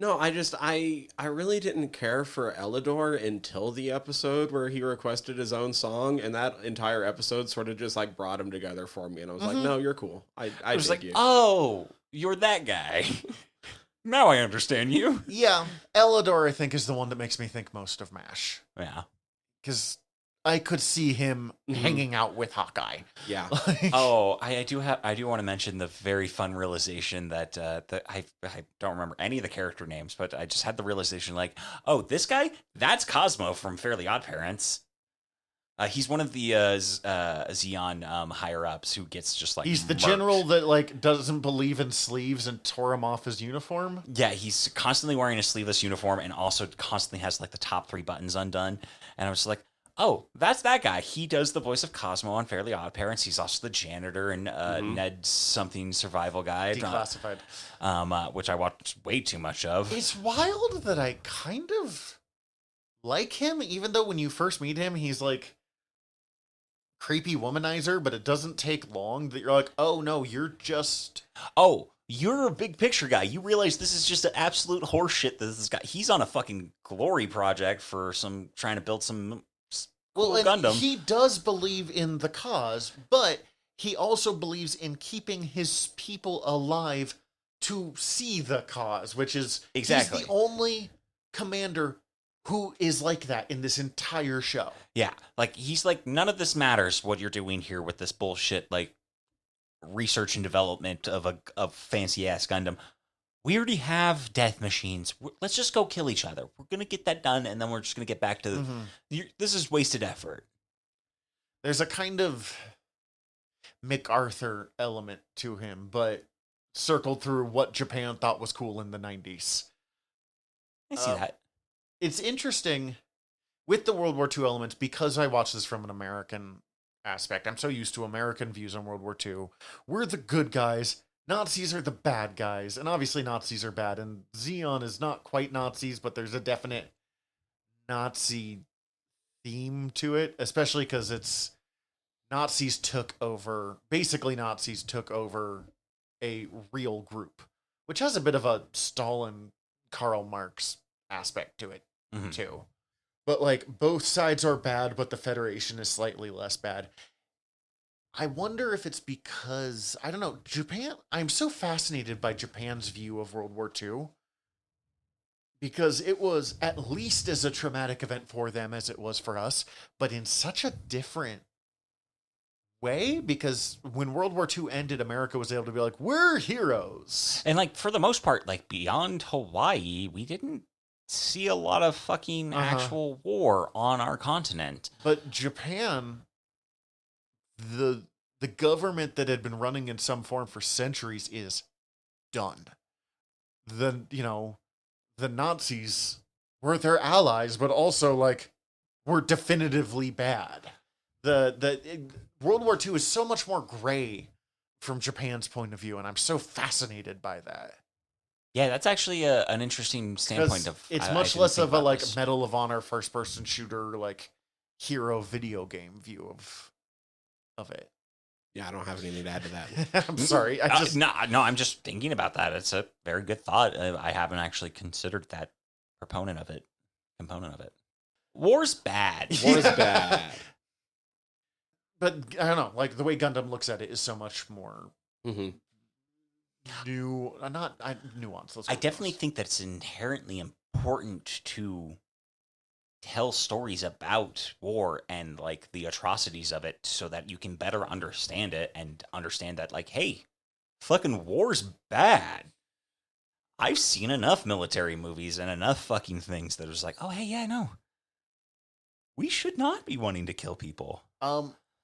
No, I really didn't care for Elidor until the episode where he requested his own song, and that entire episode sort of just like brought him together for me, and I was like, no, you're cool. I
was
dig
like,
you.
oh, you're that guy. Now I understand you.
Yeah, Elidor, I think, is the one that makes me think most of MASH.
Yeah.
Because I could see him hanging out with Hawkeye.
Yeah.
Oh, I do want to mention the very fun realization that I don't remember any of the character names, but I just had the realization like, oh, this guy, that's Cosmo from Fairly Odd Parents. He's one of the Xeon higher ups who gets just like
He's the
murked.
general that like doesn't believe in sleeves and tore him off his uniform.
Yeah, he's constantly wearing a sleeveless uniform and also constantly has like the top 3 buttons undone. And I was like, oh, that's that guy. He does the voice of Cosmo on Fairly Odd Parents. He's also the janitor in Ned something Survival Guide,
Declassified.
which I watched way too much of.
It's wild that I kind of like him, even though when you first meet him, he's like creepy womanizer, but it doesn't take long that you're like, oh no, you're just...
Oh, you're a big picture guy. You realize this is just an absolute horseshit that this guy... He's on a fucking glory project for trying to build some cool
and
Gundam.
he does believe in the cause, but he also believes in keeping his people alive to see the cause, which is
Exactly.
he's the only commander who is like that in this entire show.
Yeah, like he's like, none of this matters what you're doing here with this bullshit, like research and development of a fancy ass Gundam. We already have death machines. Let's just go kill each other. We're gonna get that done, and then we're just gonna get back to this is wasted effort.
There's a kind of MacArthur element to him, but circled through what Japan thought was cool in the 90s.
I see that.
It's interesting with the World War II elements, because I watch this from an American aspect. I'm so used to American views on World War II. We're the good guys. Nazis are the bad guys. And obviously Nazis are bad. And Xeon is not quite Nazis, but there's a definite Nazi theme to it, especially because it's Nazis took over a real group, which has a bit of a Stalin, Karl Marx aspect to it too. But like both sides are bad, but the Federation is slightly less bad. I wonder if it's because, I don't know, Japan, I'm so fascinated by Japan's view of World War II, because it was at least as a traumatic event for them as it was for us, but in such a different way, because when World War II ended, America was able to be like, we're heroes.
And like for the most part, like beyond Hawaii, we didn't see a lot of fucking actual war on our continent.
But Japan, the government that had been running in some form for centuries is done. The Nazis were their allies, but also like were definitively bad. World War II is so much more gray from Japan's point of view, and I'm so fascinated by that.
Yeah, that's actually an interesting standpoint of.
It's much less of a like Medal of Honor first person shooter like hero video game view of it.
Yeah, I don't have anything to add to that.
I'm sorry.
No, I'm just thinking about that. It's a very good thought. I haven't actually considered that component of it. War's bad.
War's bad.
But I don't know, like the way Gundam looks at it is so much more
Mm-hmm.
nuanced.
I definitely think that it's inherently important to tell stories about war and like the atrocities of it so that you can better understand it and understand that like, hey, fucking war's bad. I've seen enough military movies and enough fucking things that was like, oh, hey, yeah, no. We should not be wanting to kill people.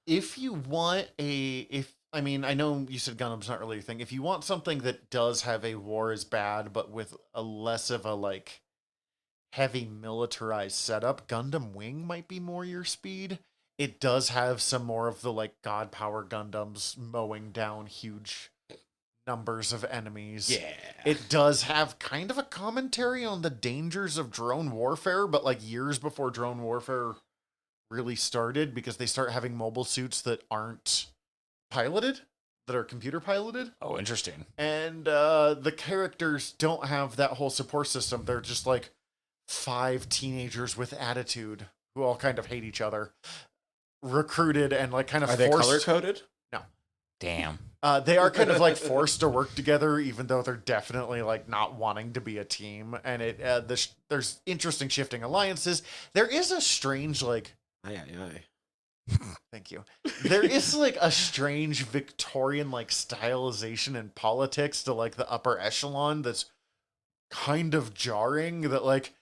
If you want I know you said Gundam's not really a thing. If you want something that does have a war is bad, but with a less of a like heavy militarized setup, Gundam Wing might be more your speed. It does have some more of the like God Power Gundams mowing down huge numbers of enemies.
Yeah.
It does have kind of a commentary on the dangers of drone warfare, but like years before drone warfare really started, because they start having mobile suits that aren't piloted, that are computer piloted.
Oh, interesting.
And the characters don't have that whole support system. They're just like 5 teenagers with attitude who all kind of hate each other, recruited and like kind of
Are
forced.
they color coded?
No.
Damn.
They are kind of like forced to work together, even though they're definitely like not wanting to be a team. And there's interesting shifting alliances. There is a strange like. Thank you. There is like a strange Victorian like stylization in politics to like the upper echelon that's kind of jarring, that like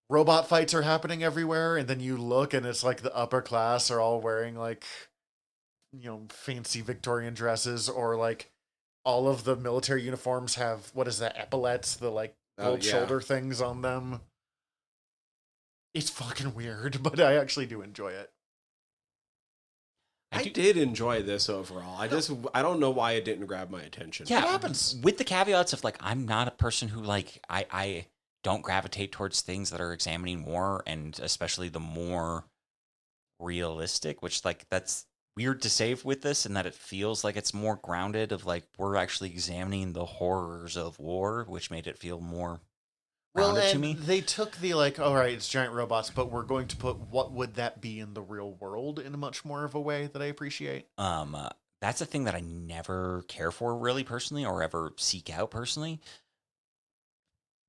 robot fights are happening everywhere, and then you look and it's like the upper class are all wearing like, fancy Victorian dresses, or like all of the military uniforms have, what is that, epaulets, the like gold shoulder things on them. It's fucking weird, but I actually do enjoy it.
I did enjoy this overall. I don't know why it didn't grab my attention.
Yeah,
what happens?
With the caveats of like, I'm not a person who like, I don't gravitate towards things that are examining war, and especially the more realistic, which like that's weird to say with this, and that it feels like it's more grounded of like, we're actually examining the horrors of war, which made it feel more grounded to me.
They took the like, all right, it's giant robots, but we're going to put what would that be in the real world in a much more of a way that I appreciate.
That's a thing that I never care for really personally, or ever seek out personally.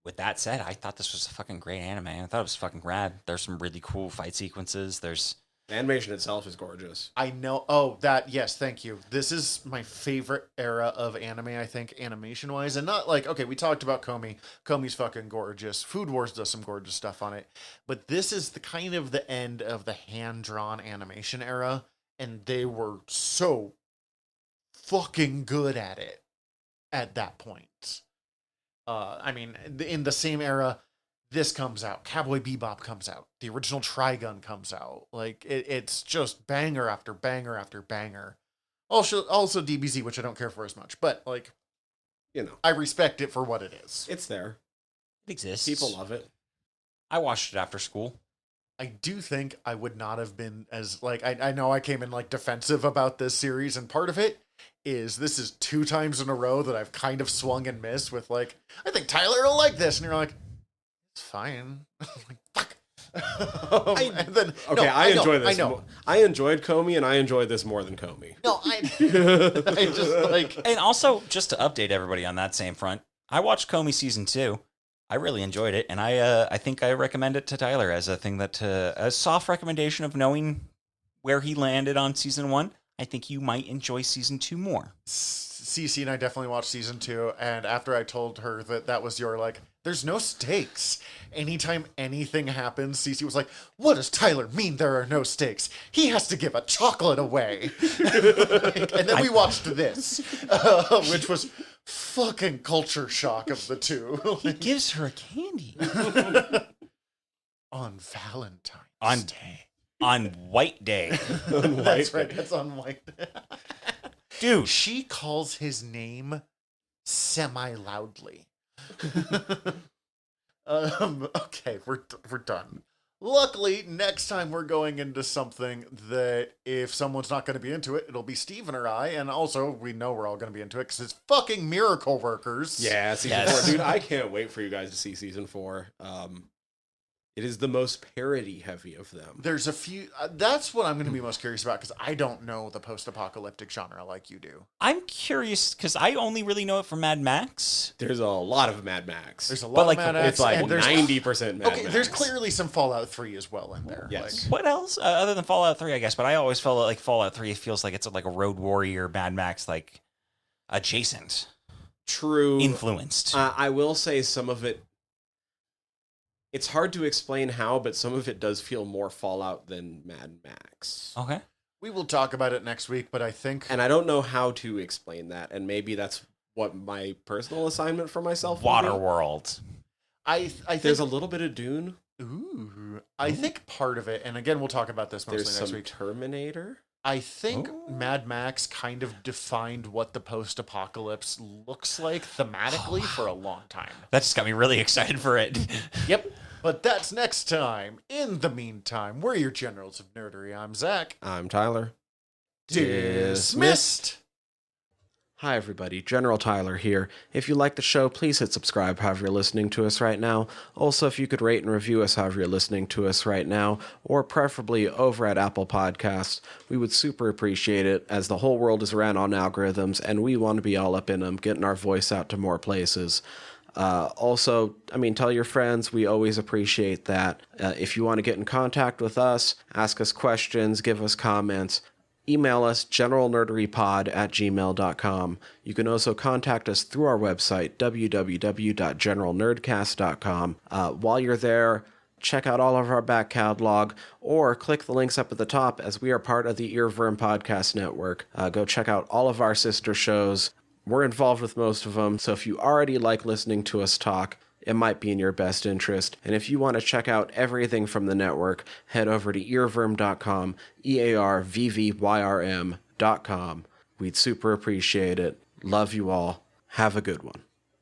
With that said, I thought this was a fucking great anime. I thought it was fucking rad. There's some really cool fight sequences.
The animation itself is gorgeous.
I know. Yes, thank you. This is my favorite era of anime, I think, animation-wise. And not like, okay, we talked about Komi. Komi's fucking gorgeous. Food Wars does some gorgeous stuff on it. But this is the kind of the end of the hand-drawn animation era. And they were so fucking good at it at that point. In the same era, this comes out. Cowboy Bebop comes out. The original Trigun comes out. Like, it's just banger after banger after banger. Also DBZ, which I don't care for as much. But, like, I respect it for what it is.
It's there.
It exists.
People love it.
I watched it after school.
I do think I would not have been as, like, I know I came in, like, defensive about this series, and part of it is this is 2 times in a row that I've kind of swung and missed with, like, I think Tyler will like this. And you're like, it's fine. I'm like, fuck.
I enjoy this. I know. I enjoyed Komi, and I enjoyed this more than Komi.
No, I just like.
And also, just to update everybody on that same front, I watched Komi season 2. I really enjoyed it, and I think I recommend it to Tyler as a thing that a soft recommendation of knowing where he landed on season 1. I think you might enjoy season 2 more.
Cece and I definitely watched season 2, and after I told her that was your, like, there's no stakes. Anytime anything happens, Cece was like, what does Tyler mean there are no stakes? He has to give a chocolate away. And then we watched this, which was fucking culture shock of the two.
He gives her a candy.
On Valentine's Day.
On White Day.
That's right, that's on White Day.
Dude.
She calls his name semi-loudly. Okay, we're done. Luckily, next time we're going into something that if someone's not going to be into it, it'll be Steven or I, and also we know we're all going to be into it because it's fucking Miracle Workers.
Yeah, season 4. Dude, I can't wait for you guys to see season 4. It is the most parody heavy of them.
There's a few. That's what I'm going to be most curious about because I don't know the post-apocalyptic genre like you do.
I'm curious because I only really know it from Mad Max.
There's a lot of Mad Max.
There's a lot of Mad Max.
It's like
and
90% Mad
okay,
Max.
there's clearly some Fallout 3 as well in there.
Yes.
Like,
What else other than Fallout 3, I guess? But I always felt like Fallout 3 feels like it's like a Road Warrior, Mad Max, like adjacent.
True.
Influenced.
I will say some of it, it's hard to explain how, but some of it does feel more Fallout than Mad Max.
Okay.
we will talk about it next week, but I think...
And I don't know how to explain that, and maybe that's what my personal assignment for myself will be.
Waterworld.
I think
There's a little bit of Dune.
Ooh, I think part of it, and again, we'll talk about this mostly
There's
next
some
week.
Terminator.
I think
Ooh.
Mad Max kind of defined what the post-apocalypse looks like thematically for a long time.
That just got me really excited for it.
Yep. But that's next time. In the meantime, we're your generals of nerdery. I'm Zach.
I'm Tyler.
Dismissed.
Hi, everybody. General Tyler here. If you like the show, please hit subscribe however you're listening to us right now. Also, if you could rate and review us however you're listening to us right now, or preferably over at Apple Podcasts, we would super appreciate it, as the whole world is ran on algorithms, and we want to be all up in them, getting our voice out to more places. Also, tell your friends. We always appreciate that. If you want to get in contact with us, ask us questions, give us comments, email us generalnerderypod@gmail.com. You can also contact us through our website, www.generalnerdcast.com. While you're there, check out all of our back catalog, or click the links up at the top, as we are part of the Earworm Podcast Network. Go check out all of our sister shows. We're involved with most of them, so if you already like listening to us talk, it might be in your best interest. And if you want to check out everything from the network, head over to earworm.com, EARVVYRM.com. We'd super appreciate it. Love you all. Have a good one.